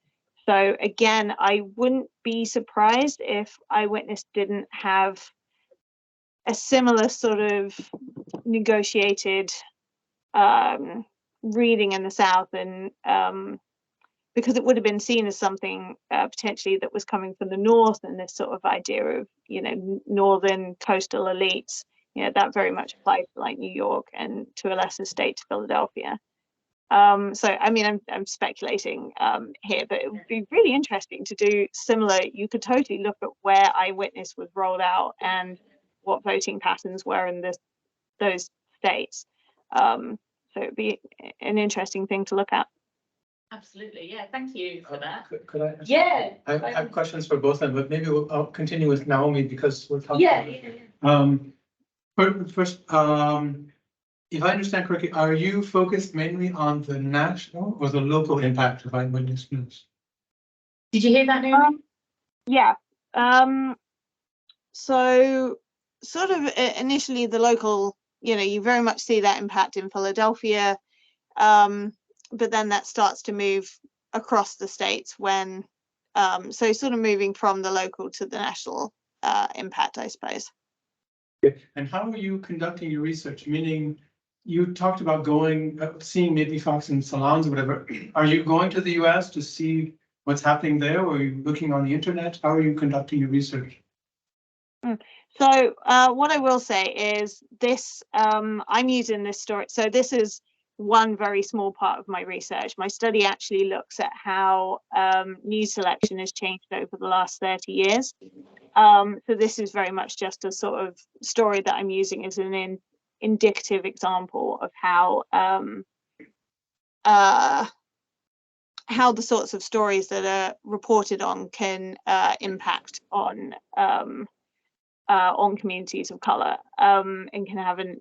So again, I wouldn't be surprised if Eyewitness didn't have a similar sort of negotiated reading in the South, and because it would have been seen as something potentially that was coming from the North, and this sort of idea of, you know, northern coastal elites, you know, that very much applies to like New York, and to a lesser state to Philadelphia. So I mean, I'm speculating here, but it would be really interesting to do similar. You could totally look at where Eyewitness was rolled out and what voting patterns were in those states. So it'd be an interesting thing to look at. Absolutely, yeah. Thank you for that. Could I? Yeah. I have questions for both of them, but maybe I'll continue with Naomi because we're talking. Yeah. First, if I understand correctly, are you focused mainly on the national or the local impact of eyewitness news? Did you hear that, Naomi? Yeah. So sort of initially the local, you know, you very much see that impact in Philadelphia, but then that starts to move across the states when, so sort of moving from the local to the national impact, I suppose. Okay. And how are you conducting your research? Meaning, you talked about going, seeing maybe Fox in salons or whatever. Are you going to the US to see what's happening there, or are you looking on the internet? How are you conducting your research? So what I will say is this, I'm using this story. So this is one very small part of my research. My study actually looks at how news selection has changed over the last 30 years. So this is very much just a sort of story that I'm using as an indicative example of how the sorts of stories that are reported on can impact on communities of color, and can have an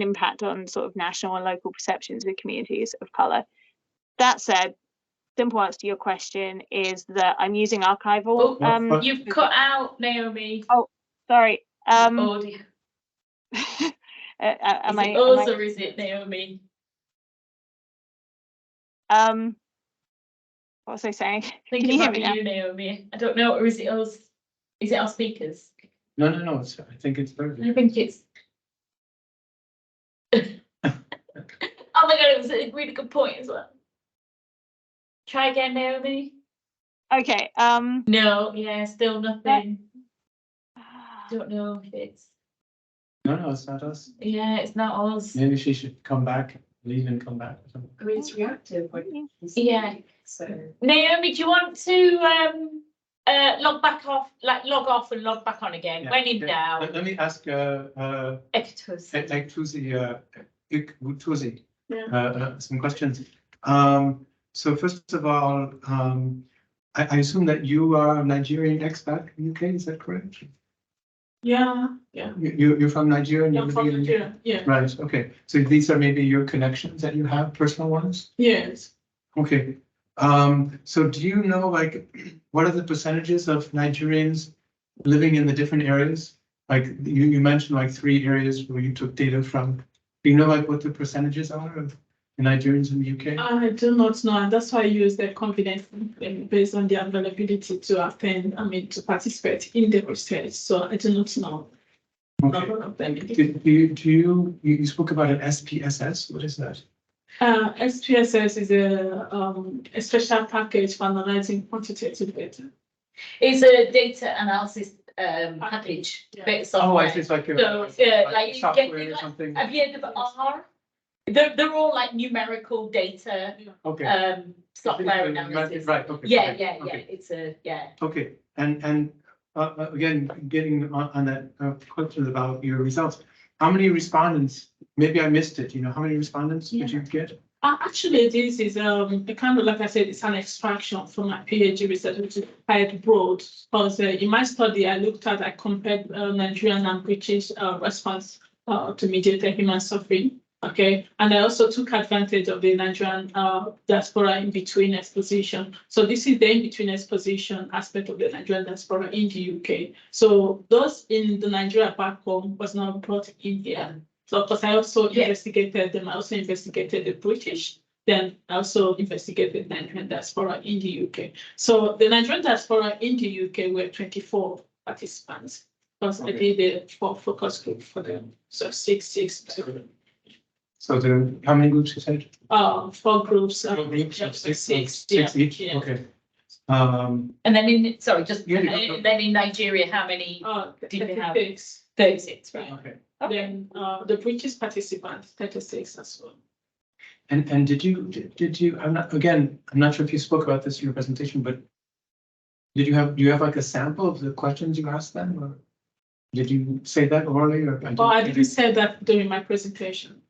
impact on sort of national and local perceptions of communities of color. That said, simple answer to your question is that I'm using archival. You've cut out, Naomi. Oh, sorry. Audio. Am I? Or is it Naomi? What was I saying? Can you hear me now? Naomi? I don't know, or is it us? Is it our speakers? No. I think it's very. I think it's. Oh my god, it was a really good point as well. Try again, Naomi. Okay. No, yeah, still nothing. Don't know if it's. No, it's not us. Yeah, it's not us. Maybe she should come back, leave and come back or something. I mean, it's reactive. Yeah. So Naomi, do you want to log off and log back on again? Yeah, When in okay. doubt. Let me ask Ekwutosi some questions. So first of all, I assume that you are a Nigerian expat in the UK, is that correct? Yeah. You're from Nigeria and I'm from Nigeria. Yeah. Right, okay. So these are maybe your connections that you have, personal ones? Yes. Okay. So do you know, like, what are the percentages of Nigerians living in the different areas? Like you mentioned like 3 areas where you took data from. Do you know like what the percentages are of the Nigerians in the UK? I do not know, and that's why I use the confidence based on the availability to attend, to participate in the research. So I do not know. Okay. None of them. You spoke about an SPSS? What is that? SPSS is a special package for analyzing quantitative data. It's a data analysis package. Yeah. Bit of Oh, I software. see, it's like So, like you software get, or like, something. have you heard of R? They're all like numerical data, Okay. software analysis. Right, okay. Yeah, okay, yeah, okay. yeah, it's a, yeah. Okay, and again, getting on that question about your results, how many respondents, maybe I missed it, how many respondents did you get? Actually, this is kind of like I said, it's an extraction from my PhD research, which is quite broad. Because in my study, I compared Nigerian and British response to mediated human suffering. Okay, and I also took advantage of the Nigerian diaspora in between exposition. So this is the in between exposition aspect of the Nigerian diaspora in the UK. So those in the Nigeria back home was not brought in here. So because I also investigated them, I also investigated the British, then I also investigated Nigerian diaspora in the UK. So the Nigerian diaspora in the UK were 24 participants. Because I did a focus group for them. So six. So how many groups you said? 4 groups. 4 groups, yeah, of six yeah, each, yeah. okay. And then in, sorry, just, Yeah, then in Nigeria, how many? Did you have? 36, right? Okay. Then the British participants, 36 as well. And did you, I'm not sure if you spoke about this in your presentation, but do you have like a sample of the questions you asked them, or did you say that orally, or? I didn't say that during my presentation.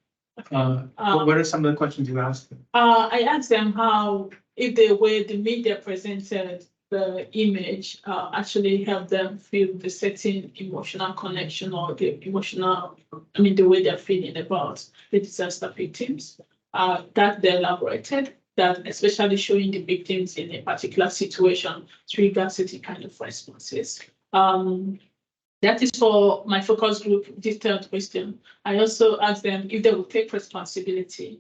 What are some of the questions you asked them? I asked them how, if the way the media presented the image actually helped them feel the certain emotional connection or the emotional, the way they're feeling about the disaster victims. That they elaborated, that especially showing the victims in a particular situation triggers certain kind of responses. That is for my focus group detailed question. I also asked them if they would take responsibility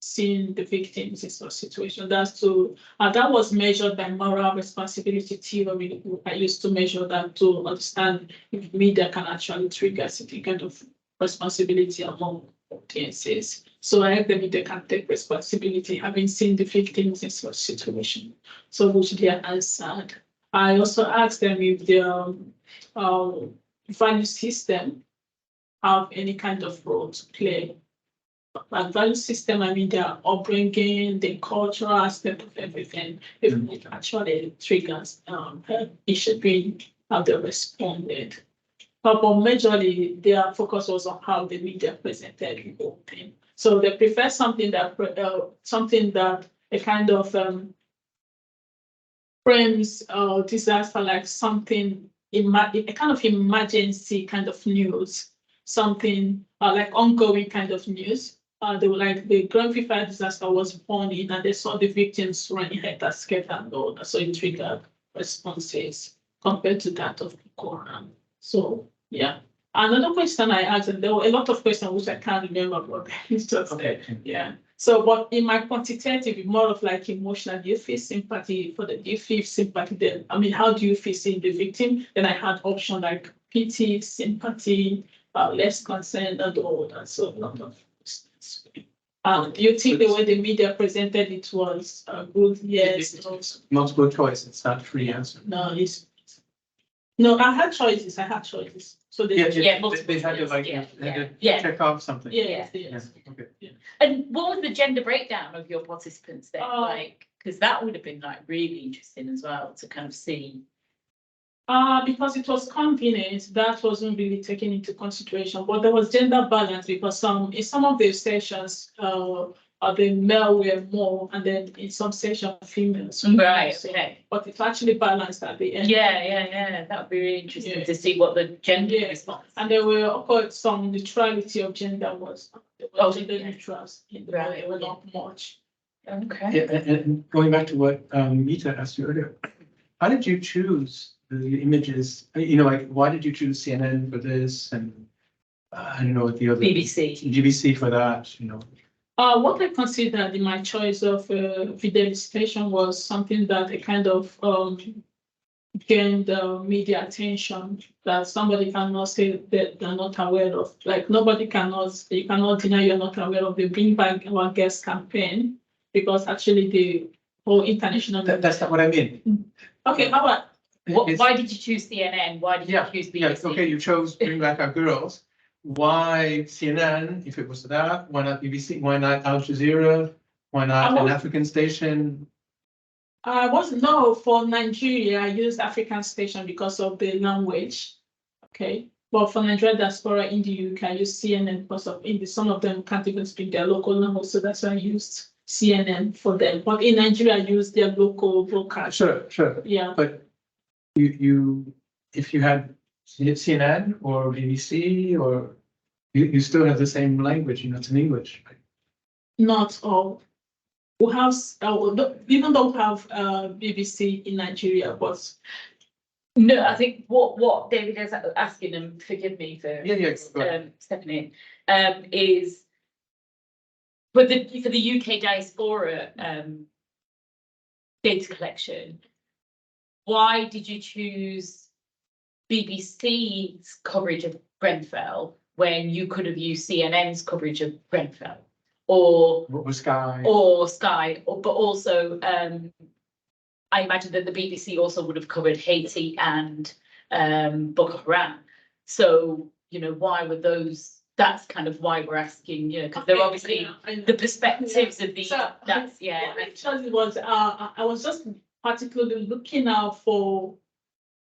seeing the victims in such situation. That was measured by moral responsibility theory. I used to measure that to understand if media can actually trigger certain kind of responsibility among audiences. So I asked them if they can take responsibility having seen the victims in such situation. So which they answered. I also asked them if their value system have any kind of role to play. But value system, their upbringing, the cultural aspect of everything, if it actually triggers it should be how they responded. But majorly, their focus was on how the media presented the whole thing. So they prefer something that a kind of frames disaster like something, a kind of emergency kind of news, something like ongoing kind of news. They were like the Grenfell fire disaster was born in, and they saw the victims running head and scared and all that. So it triggered responses compared to that of the Quran. So yeah. Another question I asked, and there were a lot of questions which I can't remember, but it's just there. Yeah. So, but in my quantitative, more of like emotional, do you feel sympathy for do you feel sympathy then? How do you feel seeing the victim? Then I had option like pity, sympathy, less concern, and all that. So a lot of questions. Do you think the way the media presented it was good? Yes. Multiple choice, it's not free answer. No, I had choices. So they they had to check off something. Yes. Okay. Yeah. And what was the gender breakdown of your participants then? Because that would have been really interesting as well to kind of see. Because it was convenient, that wasn't really taken into consideration, but there was gender balance because in some of the sessions, the male were more, and then in some sessions, females. Right. So, okay. But it actually balanced at the end. Yeah. That would be really interesting to see what the gender response. And there were, of course, some neutrality of gender was. Gender neutrals. They were not much. Okay. Yeah, and going back to what Mita asked you earlier, how did you choose the images? Why did you choose CNN for this, and I don't know what the other BBC for that? What I considered in my choice of video illustration was something that a kind of gained media attention that somebody cannot say that they're not aware of. Like you cannot deny you're not aware of the Bring Back Our Guest campaign, because actually the whole international. That's not what I mean. Okay, how about why did you choose CNN? Why did you choose BBC? Yes, okay, you chose Bring Back Our Girls. Why CNN? If it was that, why not BBC? Why not Al Jazeera? Why not an African station? I wasn't no for Nigeria. I used African station because of the language. Okay, but for Nigeria diaspora in the UK, I used CNN because of some of them can't even speak their local language, so that's why I used CNN for them. But in Nigeria, I used their local broadcast. Sure. Yeah. But you if you had CNN or BBC or you still have the same language, it's in English. Right? Not all. We have, even though we have BBC in Nigeria, but no, I think what David is asking, and forgive me for stepping in, is for the UK diaspora data collection. Why did you choose BBC's coverage of Grenfell when you could have used CNN's coverage of Grenfell? Or Sky, but also I imagine that the BBC also would have covered Haiti and Boko Haram. So why were those? That's kind of why we're asking, because they're obviously the perspectives of these. So, Actually, I was just particularly looking out for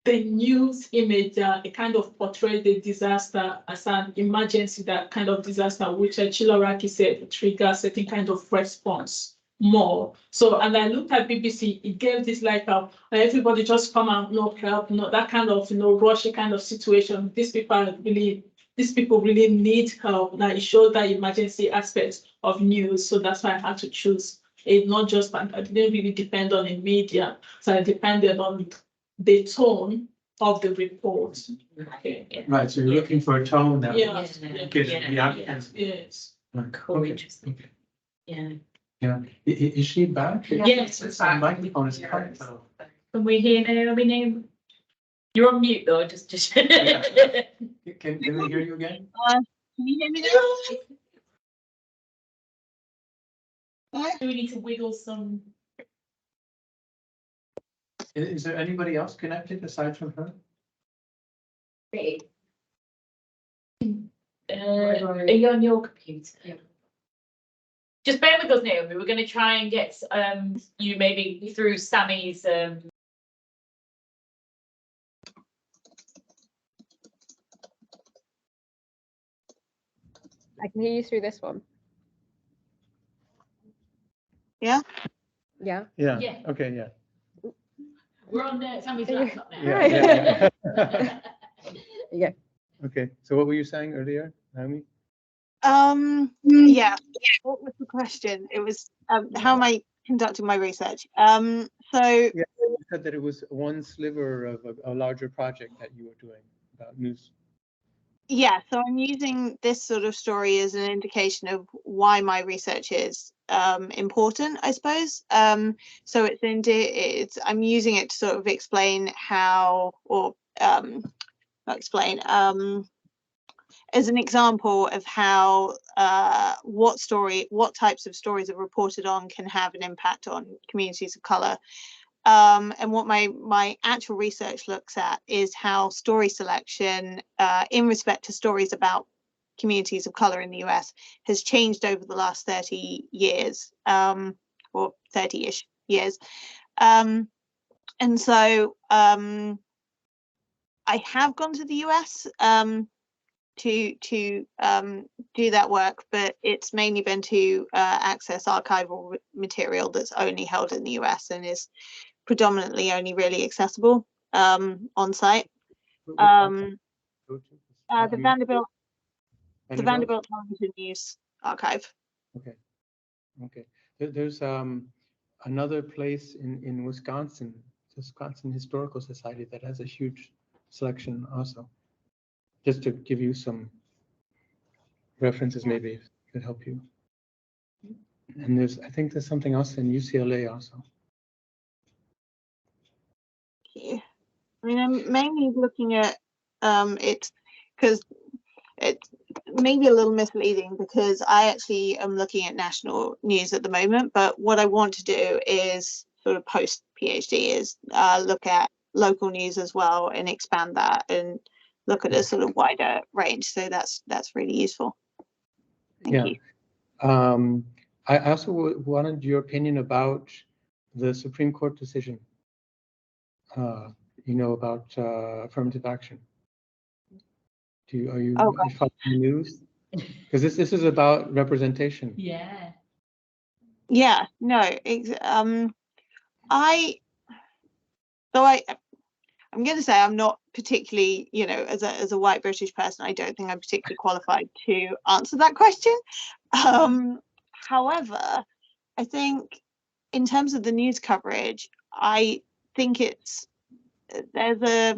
the news image, it kind of portrayed the disaster as an emergency, that kind of disaster, which Chiloraki said triggers certain kind of response more. So, and I looked at BBC, it gave this like everybody just come and help, that kind of rushy kind of situation. These people really need help. Now it showed that emergency aspect of news. So that's why I had to choose it. Not just, I didn't really depend on the media, so I depended on the tone of the report. Okay. Right, so you're looking for a tone that Yes. Cool, interesting. Okay. Yeah. Is she back? Yes, it's back. Microphone is cut. Can we hear Naomi? You're on mute though, just Yeah. Can we hear you again? Can you hear me now? Do we need to wiggle some? Is there anybody else connected aside from her? Are you on your computer? Yeah. Just bear with us, Naomi. We're going to try and get you maybe through Sammy's. I can hear you through this one. Yeah. Yeah. Yeah. Okay. Yeah. We're on Sammy's laptop now. Yeah. Yeah. Okay. So what were you saying earlier, Naomi? Yeah. What was the question? It was how am I conducting my research? So yeah, you said that it was one sliver of a larger project that you were doing about news. Yeah, so I'm using this sort of story as an indication of why my research is important, I suppose. So I'm using it to sort of explain how, or not explain, as an example of how what types of stories are reported on can have an impact on communities of colour. And what my actual research looks at is how story selection in respect to stories about communities of colour in the US has changed over the last 30 years, or 30-ish years. And so I have gone to the US to do that work, but it's mainly been to access archival material that's only held in the US and is predominantly only really accessible on site. The Vanderbilt Television News Archive. Okay. There's another place in Wisconsin, Wisconsin Historical Society, that has a huge selection also. Just to give you some references, maybe if it could help you. And I think there's something else in UCLA also. I mean, I'm mainly looking at it because it's maybe a little misleading because I actually am looking at national news at the moment, but what I want to do is sort of post PhD is look at local news as well and expand that and look at a sort of wider range. So that's really useful. Thank you. I also wanted your opinion about the Supreme Court decision, about affirmative action. Are you following the news? Because this is about representation. Yeah. Yeah, no, I'm going to say I'm not particularly, as a white British person, I don't think I'm particularly qualified to answer that question. However, I think in terms of the news coverage, I think there's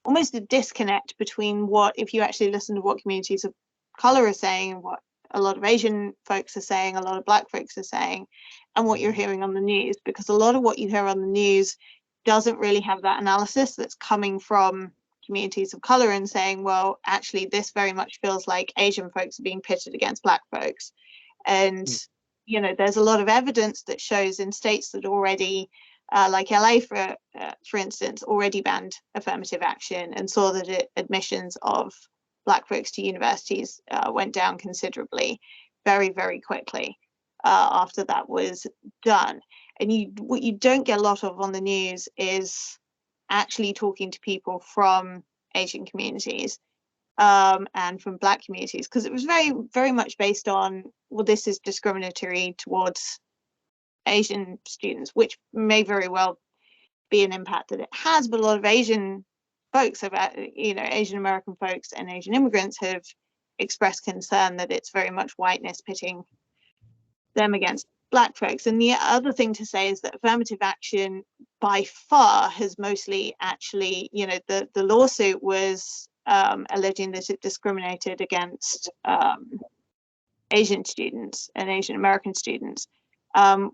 almost a disconnect between if you actually listen to what communities of color are saying and what a lot of Asian folks are saying, a lot of Black folks are saying, and what you're hearing on the news, because a lot of what you hear on the news doesn't really have that analysis that's coming from communities of color and saying, well, actually, this very much feels like Asian folks are being pitted against Black folks. And, there's a lot of evidence that shows in states that already, like LA, for instance, already banned affirmative action and saw that admissions of Black folks to universities went down considerably very, very quickly after that was done. And what you don't get a lot of on the news is actually talking to people from Asian communities and from Black communities, because it was very, very much based on, well, this is discriminatory towards Asian students, which may very well be an impact that it has, but a lot of Asian folks Asian American folks and Asian immigrants have expressed concern that it's very much whiteness pitting them against Black folks. And the other thing to say is that affirmative action by far has mostly actually, the lawsuit was alleging that it discriminated against Asian students and Asian American students.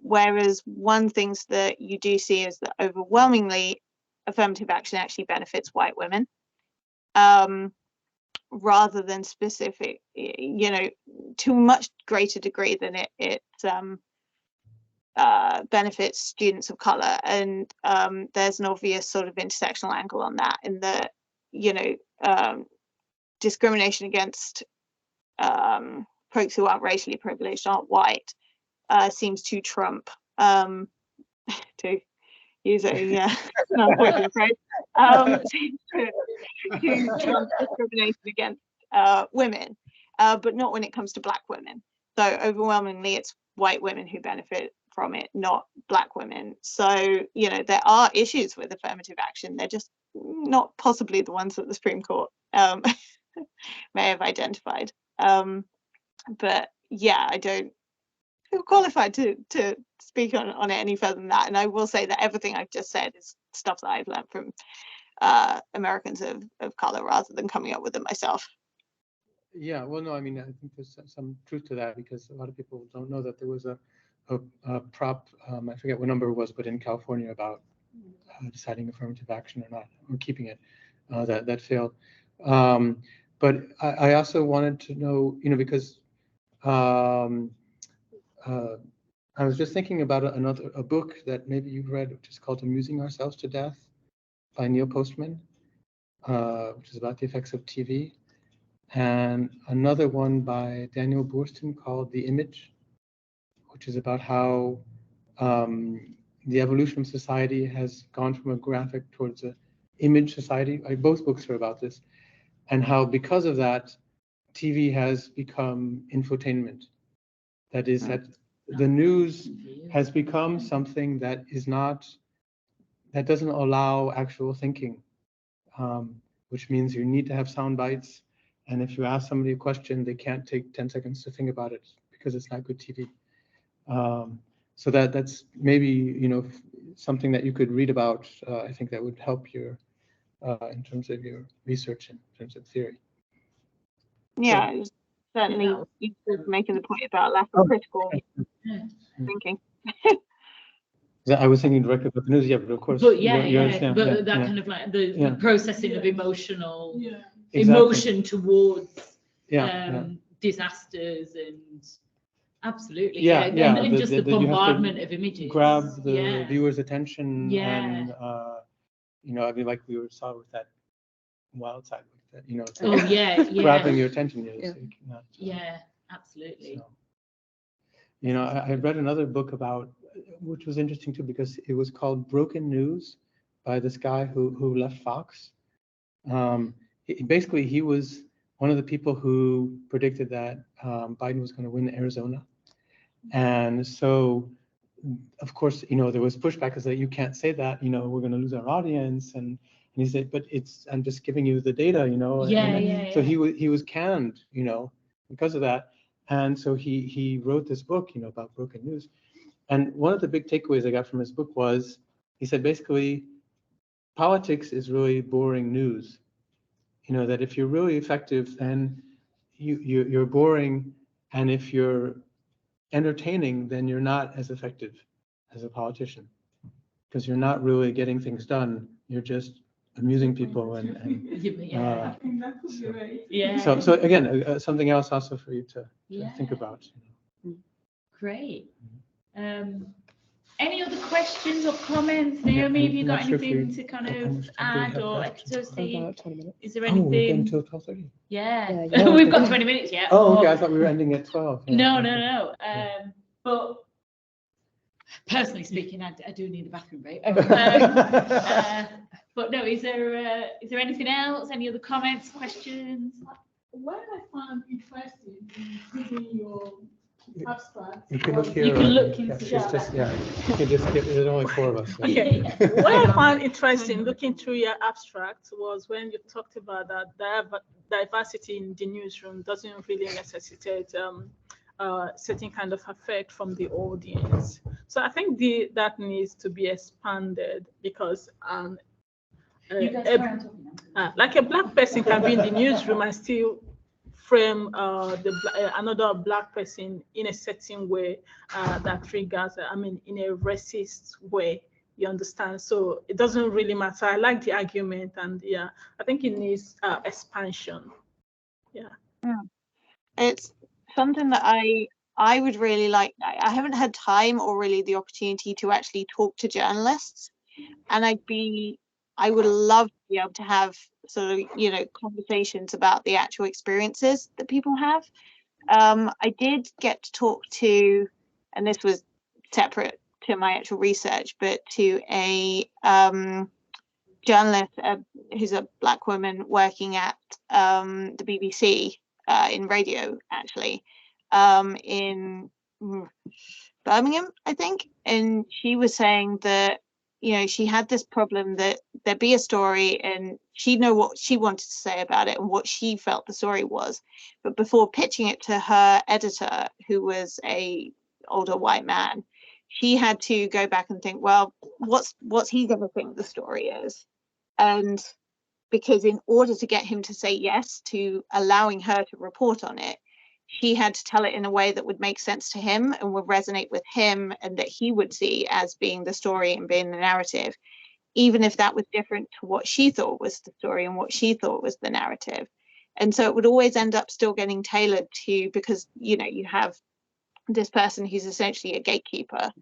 Whereas one things that you do see is that overwhelmingly affirmative action actually benefits white women rather than specific, to a much greater degree than it benefits students of color. And there's an obvious sort of intersectional angle on that in that, discrimination against folks who aren't racially privileged, aren't white, seems to trump, to use a unfortunate phrase, seems to trump discrimination against women, but not when it comes to Black women. So overwhelmingly, it's white women who benefit from it, not Black women. So, there are issues with affirmative action. They're just not possibly the ones that the Supreme Court may have identified. But yeah, I don't feel qualified to speak on it any further than that. And I will say that everything I've just said is stuff that I've learned from Americans of color rather than coming up with it myself. Yeah, well, no, I mean, I think there's some truth to that because a lot of people don't know that there was a prop, I forget what number it was, but in California about deciding affirmative action or not, or keeping it, that failed. But I also wanted to know, because I was just thinking about a book that maybe you've read, which is called Amusing Ourselves to Death by Neil Postman, which is about the effects of TV. And another one by Daniel Boorstin called The Image, which is about how the evolution of society has gone from a graphic towards an image society. Both books are about this, and how because of that, TV has become infotainment. That is, that the news has become something that doesn't allow actual thinking, which means you need to have sound bites. And if you ask somebody a question, they can't take 10 seconds to think about it because it's not good TV. So that's maybe, something that you could read about. I think that would help your, in terms of your research, in terms of theory. Yeah, so, certainly you're making the point about lack of critical thinking. I was thinking directly about the news, yeah, but of course. But yeah, you understand, but yeah, that yeah. kind of like the Yeah. processing of Yeah. emotional Yeah. Exactly. emotion towards Yeah, disasters and absolutely Yeah, yeah, and just the you have to bombardment of images. grab the Yeah. viewer's attention Yeah. and, you know, I mean, like we saw with that wild side, with that, you know, it's Oh yeah, yeah, grabbing your attention. You know, Yeah. so you cannot, yeah, absolutely. so. You know, I read another book about, which was interesting too, because it was called Broken News by this guy who left Fox. Basically, he was one of the people who predicted that Biden was going to win Arizona. And so, of course, you know, there was pushback because you can't say that, you know, we're going to lose our audience. And he said, but I'm just giving you the data, you know. Yeah, and yeah, So yeah. he was canned, you know, because of that. And so he wrote this book, you know, about broken news. And one of the big takeaways I got from his book was, he said, basically, politics is really boring news. You know, that if you're really effective, then you're boring. And if you're entertaining, then you're not as effective as a politician, because you're not really getting things done. You're just amusing people Yeah, I think that could be right. yeah. so again, something else also for you to Yeah. think about. Great. Any other questions or comments? Naomi, have you I'm got not sure if anything we- to kind how of much time do we add, have or left? Ekwutosi? About 20 minutes. Is there Oh, we're getting anything? till 12:30. Yeah, Yeah, we've okay. got 20 minutes yet. Oh, okay. I thought we were ending at 12. Yeah, No, okay. no. But personally speaking, I do need a bathroom break. But no, is there anything else? Any other comments, questions? What I found interesting in reading your abstract. You can look here. You can or- look yeah, into she's that. just, yeah. You can just get, there's only 4 of us. So. Okay. What I found interesting looking through your abstract was when you talked about that diversity in the newsroom doesn't really necessitate certain kind of effect from the audience. So I think that needs to be expanded, because You guys carry on talking now. like a black person can be in the newsroom and still frame another black person in a certain way that triggers, in a racist way. You understand? So it doesn't really matter. I like the argument, and yeah, I think it needs expansion. Yeah. It's something that I would really like. I haven't had time or really the opportunity to actually talk to journalists, and I would love to be able to have sort of, you know, conversations about the actual experiences that people have. I did get to talk to, and this was separate to my actual research, but to a journalist who's a black woman working at the BBC in radio, actually, in Birmingham, I think. And she was saying that, you know, she had this problem that there'd be a story and she'd know what she wanted to say about it and what she felt the story was. But before pitching it to her editor, who was a older white man, she had to go back and think, well, what's he going to think the story is? And because in order to get him to say yes to allowing her to report on it, she had to tell it in a way that would make sense to him and would resonate with him, and that he would see as being the story and being the narrative, even if that was different to what she thought was the story and what she thought was the narrative. And so it would always end up still getting tailored to, because, you know, you have this person who's essentially a gatekeeper.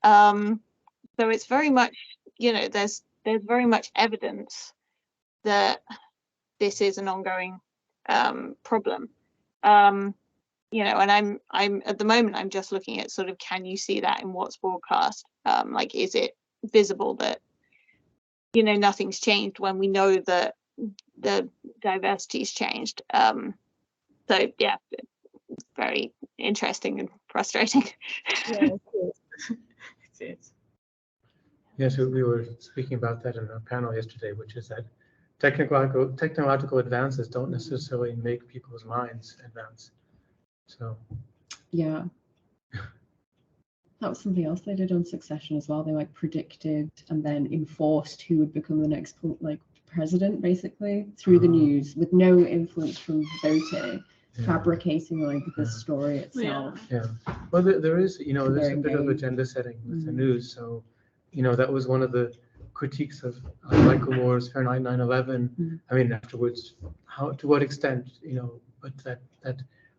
So it's very much, you know, there's very much evidence that this is an ongoing problem. You know, and I'm at the moment I'm just looking at sort of, can you see that in what's broadcast? Like, is it visible that, you know, nothing's changed when we know that the diversity's changed? So yeah, very interesting and frustrating. Yeah, it is. Yes, we were speaking about that in a panel yesterday, which is that technological advances don't necessarily make people's minds advance. So Yeah. That was something else they did on Succession as well. They like predicted and then enforced who would become the next president, basically through the news, with no influence from voting, fabricating like the story itself. Yeah. Well, there is, you know, there's a Very bit of engaged. agenda setting with the news. So you know, that was one of the critiques of Michael Moore's Fahrenheit 9/11. I mean, afterwards, to what extent, you know, but that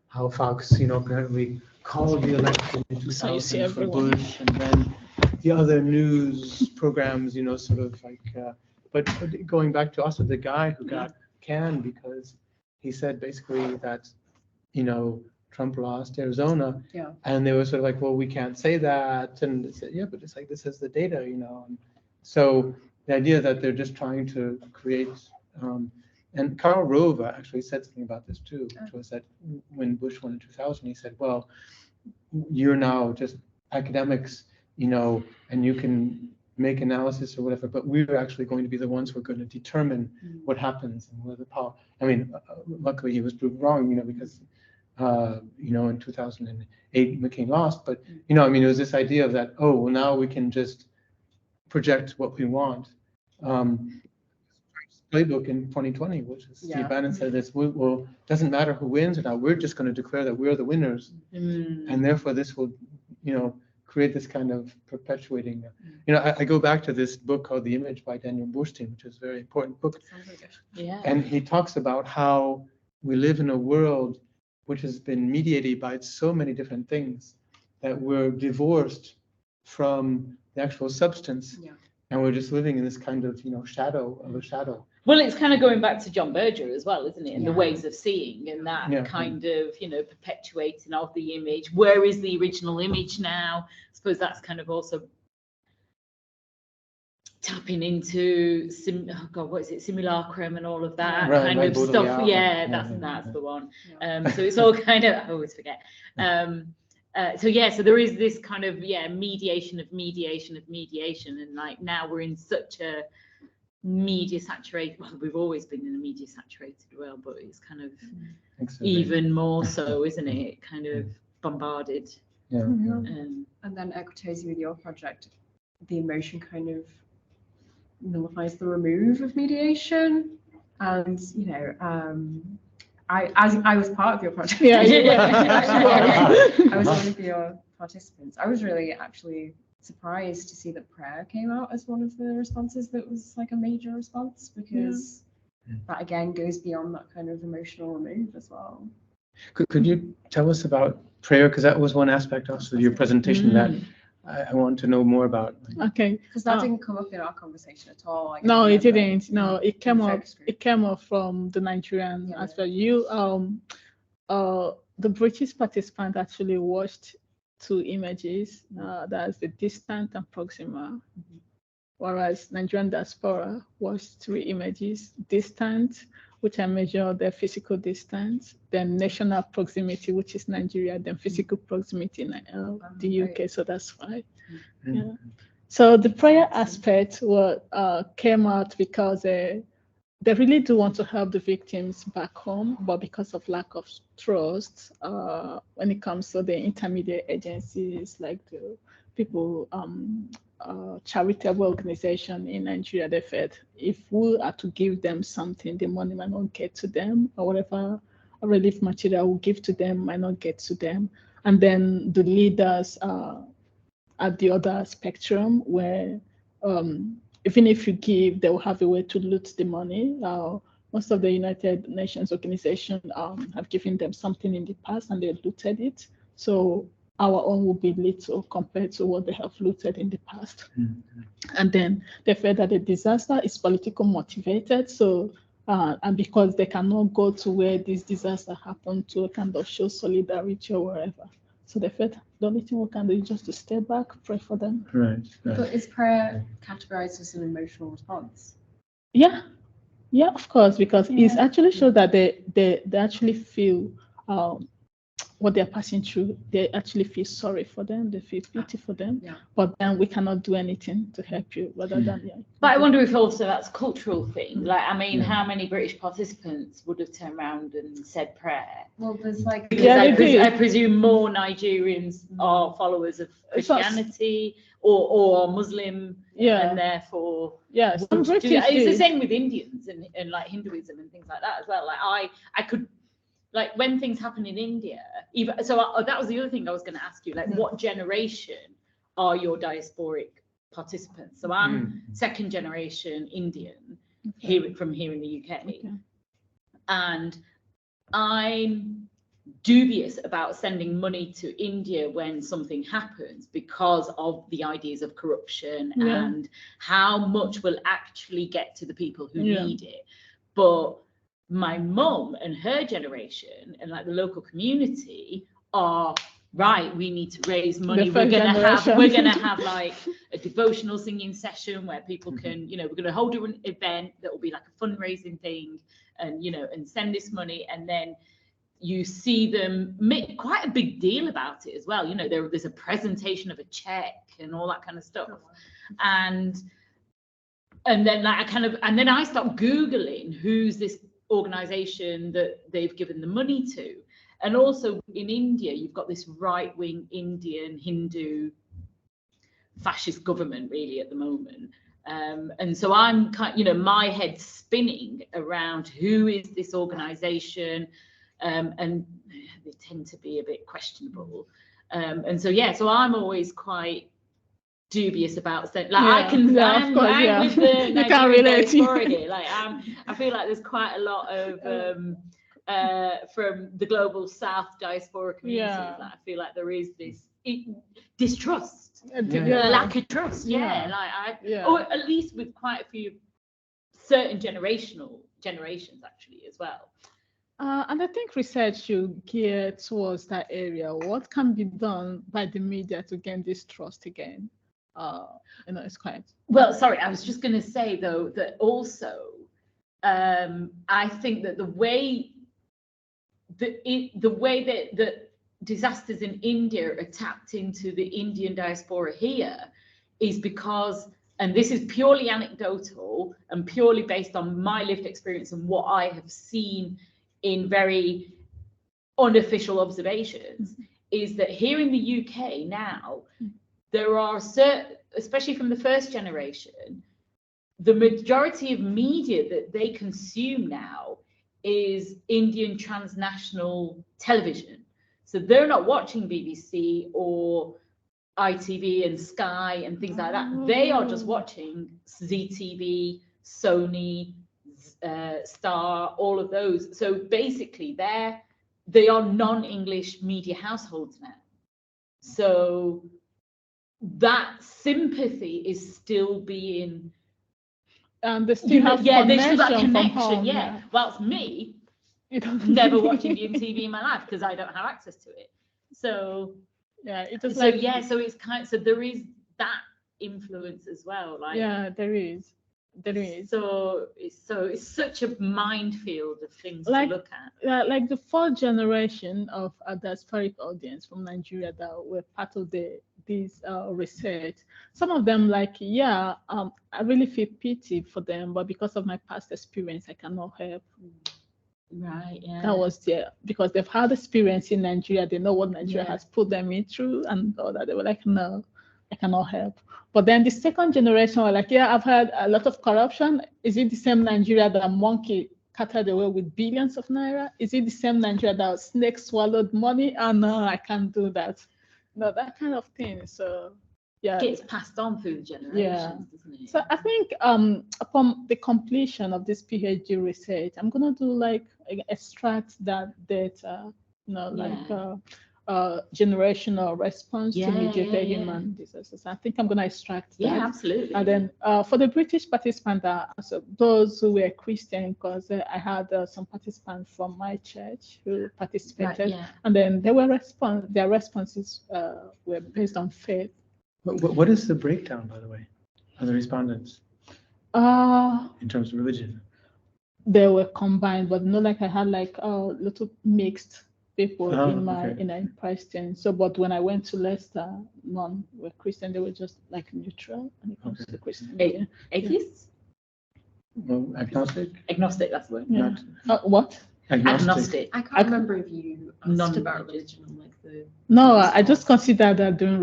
how Fox, you know, apparently called the election in 2000 for Bush, and then the other news programs, you know, sort of like, but going back to also the guy who got canned because he said basically that, you know, Trump lost Arizona, and they were sort of like, well, we can't say that, and they said, yeah, but it's like, this is the data, you know, and so the idea that they're just trying to create, and Karl Rove actually said something about this too, which was that when Bush won in 2000, he said, well, you're now just academics, you know, and you can make analysis or whatever, but we're actually going to be the ones who are going to determine what happens and where the power. I mean, luckily he was proved wrong, you know, because you know, in 2008 McCain lost, but you know, I mean, it was this idea of that, oh, well, now we can just project what we want. Playbook in 2020, which is Steve Bannon said this, well, doesn't matter who wins or not, we're just going to declare that we're the winners, and therefore this will, you know, create this kind of perpetuating. You know, I go back to this book called The Image by Daniel Boorstin, which is a very important book. And he talks about how we live in a world which has been mediated by so many different things that we're divorced from the actual substance, and we're just living in this kind of, you know, shadow of a shadow. Well, it's kind of going back to John Berger as well, isn't it? And the ways of seeing and that kind of, you know, perpetuating of the image. Where is the original image now? I suppose that's kind of also tapping into simulacrum and all of that kind of stuff. That's the one. So it's all kind of, I always forget. So there is this kind of mediation, and like now we're in such a media saturated, well, we've always been in a media saturated world, but it's kind of even more so, isn't it? Kind of bombarded. And then Ekwutosi, with your project, the emotion kind of nullifies the remove of mediation, and you know, I was part of your project. I was one of your participants. I was really actually surprised to see that prayer came out as one of the responses that was like a major response, because that again goes beyond that kind of emotional remove as well. Could you tell us about prayer? Because that was one aspect also of your presentation that I want to know more about. Okay. Because that didn't come up in our conversation at all. Like, no, it didn't. No, it came up. It came up from the Nigerian aspect. The British participant actually watched 2 images. That's the distant and proximal. Whereas Nigerian diaspora watched 3 images: distant, which I measure their physical distance, then national proximity, which is Nigeria, then physical proximity in the UK. So that's 5. So the prayer aspect came out because they really do want to help the victims back home, but because of lack of trust when it comes to the intermediate agencies, like the people, charitable organization in Nigeria, they felt if we are to give them something, the money might not get to them, or whatever relief material we give to them might not get to them. And then the leaders at the other spectrum, where even if you give, they will have a way to loot the money. Most of the United Nations organization have given them something in the past and they looted it. So our own will be little compared to what they have looted in the past. And then they felt that the disaster is political motivated. So, and because they cannot go to where this disaster happened to kind of show solidarity or wherever. So they felt the only thing we can do is just to stay back, pray for them. But is prayer categorized as an emotional response? Yeah, of course, because it's actually shows that they actually feel what they're passing through. They actually feel sorry for them. They feel pity for them. But then we cannot do anything to help you rather than But I wonder if also that's a cultural thing. Like, I mean, how many British participants would have turned around and said prayer? Well, there's like I presume more Nigerians are followers of Christianity or Muslim, and therefore some British it's the same with Indians and like Hinduism and things like that as well. Like I could. Like when things happen in India, that was the other thing I was going to ask you. Like, what generation are your diasporic participants. So I'm second generation Indian from here in the UK. Okay. And I'm dubious about sending money to India when something happens because of the ideas of corruption and how much will actually get to the people who need it. But my mum and her generation and like the local community are right. We need to raise money. We're gonna have like a devotional singing session where people can, you know, we're gonna hold an event that will be like a fundraising thing, and you know, and send this money, and then you see them make quite a big deal about it as well. You know, there's a presentation of a check and all that kind of stuff, and then like and then I start Googling who's this organization that they've given the money to. And also in India, you've got this right-wing Indian Hindu fascist government really at the moment. And so I'm kind, you know, my head's spinning around who is this organization, and they tend to be a bit questionable. And so, yeah, so I'm always quite dubious about like I'm with the Nigerian diaspora here. Like I feel like there's quite a lot of from the global South diaspora communities. Like I feel like there is this distrust, lack of trust. Or at least with quite a few certain generations actually as well. And I think research should gear towards that area. What can be done by the media to gain this trust again? You know, it's quite well. Sorry, I was just going to say though that also I think that the way that disasters in India are tapped into the Indian diaspora here is because, and this is purely anecdotal and purely based on my lived experience and what I have seen in very unofficial observations, is that here in the UK now, there are certain, especially from the first generation, the majority of media that they consume now is Indian transnational television. So they're not watching BBC or ITV and Sky and things like that. They are just watching ZTV, Sony, Star, all of those. So basically they are non-English media households now. So that sympathy is still being they still have that connection. Home, Whilst me, never watch Indian TV in my life because I don't have access to it. So it is so it's kind of, so there is that influence as well. Like there is. So it's such a minefield of things to look at. Like the fourth generation of a diasporic audience from Nigeria that were part of this research. Some of them I really feel pity for them, but because of my past experience, I cannot help. Right. Yeah. That was because they've had experience in Nigeria. They know what Nigeria has put them in through, and all that. They were like, no, I cannot help. But then the second generation were like, I've had a lot of corruption. Is it the same Nigeria that monkey carted away with billions of naira? Is it the same Nigeria that snake swallowed money? Oh no, I can't do that. No, that kind of thing. So it gets passed on through the generations, doesn't it? So I think upon the completion of this PhD research, I'm gonna do extract that data, generational response to mediated human disasters. I think I'm going to extract that. Yeah, absolutely. And then for the British participants, so those who were Christian, because I had some participants from my church who participated, and then their responses were based on faith. What is the breakdown, by the way, of the respondents in terms of religion? They were combined, but I had little mixed people in Christian. So, but when I went to Leicester, none were Christian. They were just neutral when it comes to Christian. Atheists? Well, agnostic. Agnostic. That's the word. Yeah. What? Agnostic. I can't remember if you asked about religion on the. No, I just consider that doing.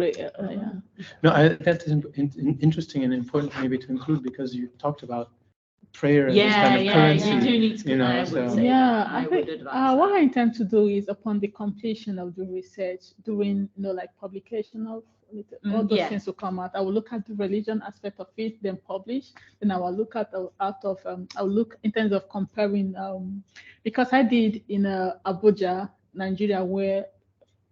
No, that's interesting and important maybe to include, because you talked about prayer and this kind of currency. you do need to, you know, I would so- say. Yeah, I I would think advise what that. I intend to do is upon the completion of the research, doing like publication of all those yeah. things will come out. I will look at the religion aspect of it, then publish. Then I will look at I'll look in terms of comparing because I did in Abuja, Nigeria, where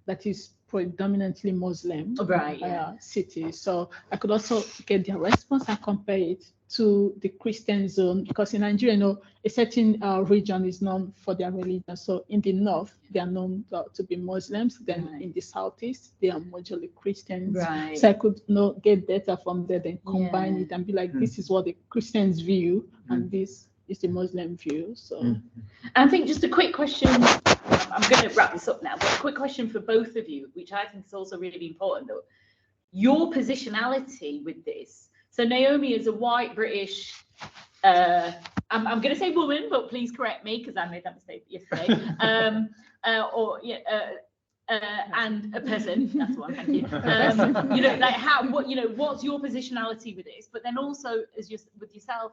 that is predominantly Muslim Right, yeah. city. So I could also get their response and compare it to the Christian zone, because in Nigeria, you know, a certain region is known for their religion. So in the north, they are known to be Muslims. Then Right. in the southeast, they are majorly Christians. Right. So I could get data from there, then combine Yeah. it and be like, this is what the Christians view, and this is the Muslim view. So I think just a quick question. I'm going to wrap this up now, but a quick question for both of you, which I think is also really important, though. Your positionality with this. So Naomi is a white British, I'm going to say woman, but please correct me because I made that mistake yesterday. And a person. That's one. Thank you. You know, like what's your positionality with this? But then also with yourself,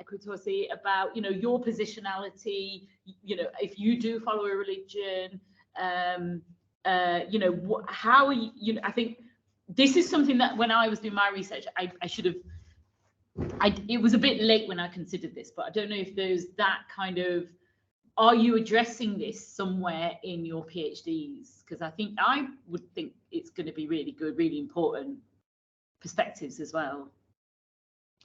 Ekwutosi, about your positionality. If you do follow a religion, how are you? I think this is something that when I was doing my research, I should have. It was a bit late when I considered this, but I don't know if there's that kind of. Are you addressing this somewhere in your PhDs? Because I would think it's going to be really good, really important perspectives as well.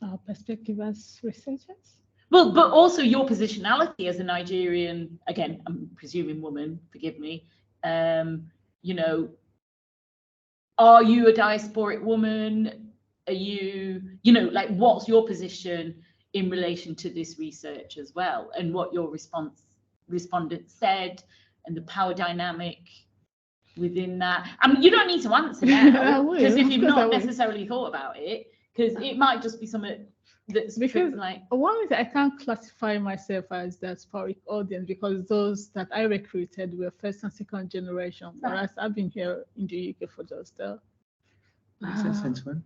our perspective as researchers. Well, but also your positionality as a Nigerian, again, I'm presuming woman, forgive me. Are you a diasporic woman? Are you, like what's your position in relation to this research as well, and what your respondents said, and the power dynamic within that? I mean, you don't need to answer now, because if you've not necessarily thought about it, because it might just be something that's because like. One is I can't classify myself as diasporic audience, because those that I recruited were first and second generation, whereas I've been here in the UK for just Since when?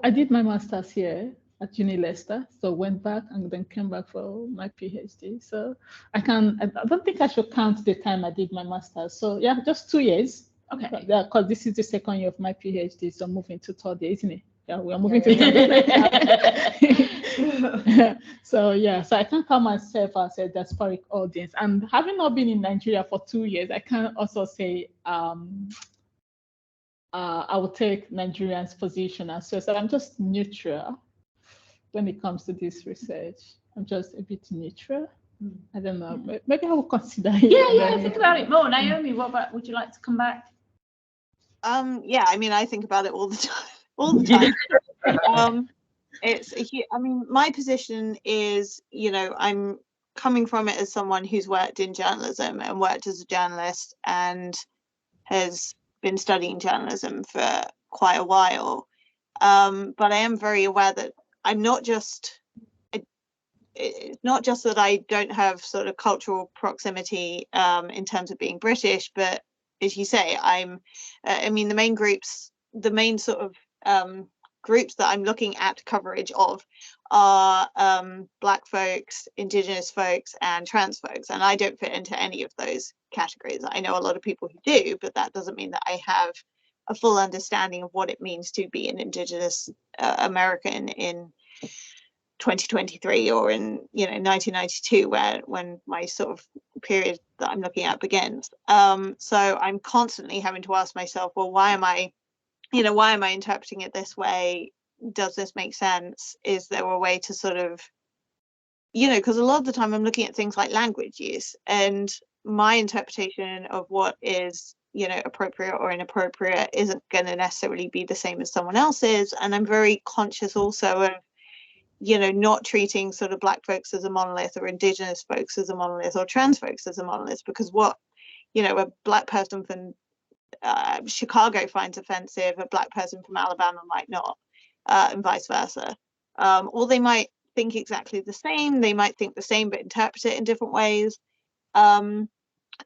I did my master's here at Uni Leicester, so went back and then came back for my PhD. So I don't think I should count the time I did my master's. So yeah, just 2 years. Okay. Because this is the second year of my PhD, so moving to third year, isn't it? Yeah, we are moving to third year. So I can't count myself as a diasporic audience. And having not been in Nigeria for 2 years, I can also say I will take Nigerians' position as well. So I'm just neutral when it comes to this research. I'm just a bit neutral. I don't know. Maybe I will consider it. Yeah, think about it more. Naomi, would you like to come back? Yeah, I mean, I think about it all the time. My position is, I'm coming from it as someone who's worked in journalism and worked as a journalist and has been studying journalism for quite a while. But I am very aware that it's not just that I don't have sort of cultural proximity in terms of being British, but as you say, the main groups that I'm looking at coverage of are Black folks, Indigenous folks, and trans folks, and I don't fit into any of those categories. I know a lot of people who do, but that doesn't mean that I have a full understanding of what it means to be an Indigenous American in 2023 or in 1992, when my sort of period that I'm looking at begins. So I'm constantly having to ask myself, well, why am I interpreting it this way? Does this make sense? Is there a way to sort of, because a lot of the time I'm looking at things like language use, and my interpretation of what is appropriate or inappropriate isn't going to necessarily be the same as someone else's. And I'm very conscious also of not treating sort of Black folks as a monolith, or Indigenous folks as a monolith, or trans folks as a monolith, because what a Black person from Chicago finds offensive, a Black person from Alabama might not, and vice versa. Or they might think exactly the same, they might think the same but interpret it in different ways.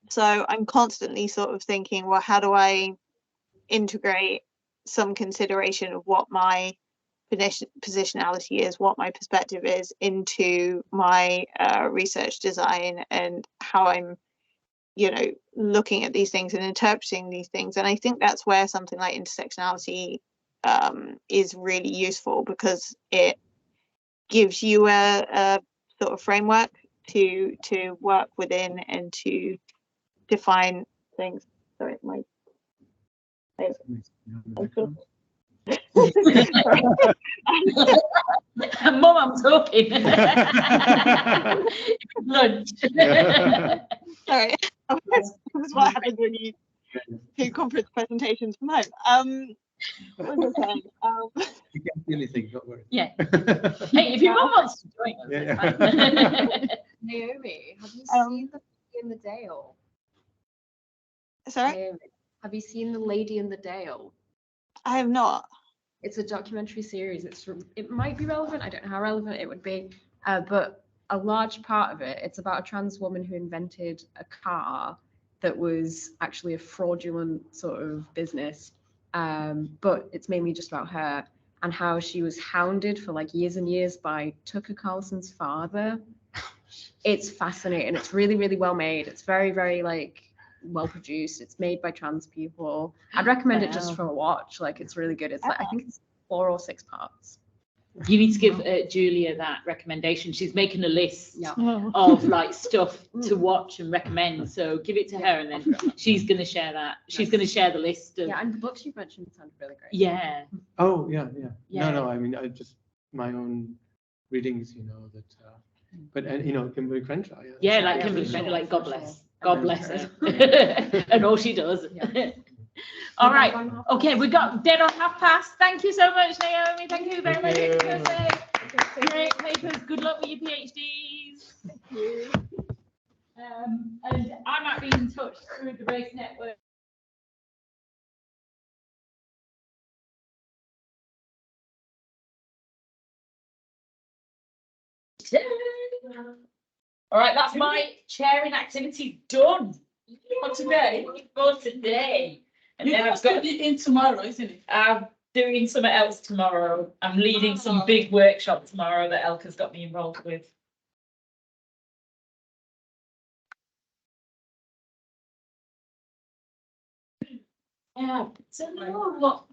So I'm constantly sort of thinking, well, how do I integrate some consideration of what my positionality is, what my perspective is into my research design, and how I'm, you know, looking at these things and interpreting these things. And I think that's where something like intersectionality is really useful, because it gives you a sort of framework to work within and to define things. Sorry, my Mum, I'm talking. Lunch. sorry, this is what happens when you do conference presentations from home. What was I saying? You can't see anything, don't worry. Yeah. Hey, if your mum wants to join us, Yeah, it's fine. Naomi, have you seen the Lady in the Dale? Sorry, Naomi, have you seen the Lady in the Dale? I have not. It's a documentary series. It might be relevant. I don't know how relevant it would be, but a large part of it, it's about a trans woman who invented a car that was actually a fraudulent sort of business. But it's mainly just about her and how she was hounded for like years and years by Tucker Carlson's father. It's fascinating. It's really, really well made. It's very, very like well produced. It's made by trans people. I'd recommend it just Wow. for a watch. Like it's really good. It's like, I think it's 4 or 6 parts. You need to give Julia that recommendation. She's making a list Yeah. Oh. of like stuff to watch and recommend. So give it to her, and then she's going to share that. She's going to share the list of. Yeah, and the books you mentioned sound really great. Yeah. Oh, yeah. Yeah. No, I mean, I just, my own readings, you know, that, but, and, you know, Kimberly Crenshaw. Yeah, like Yeah, Kimberly for Crenshaw, sure, like God for bless. sure. God bless her. And all she does. Yeah. All right. Okay, we got dead on past. Thank you so much, Naomi. Thank you very much. Thank Great papers. Good luck with your PhDs. Thank you. And I might be in touch through the Race Network. All right, that's my chairing activity done for today. For today. And You're then I've supposed to got. be in tomorrow, isn't it? I'm doing something else tomorrow. I'm leading some big workshop tomorrow that Elka's got me involved with. Yeah, it's a lot.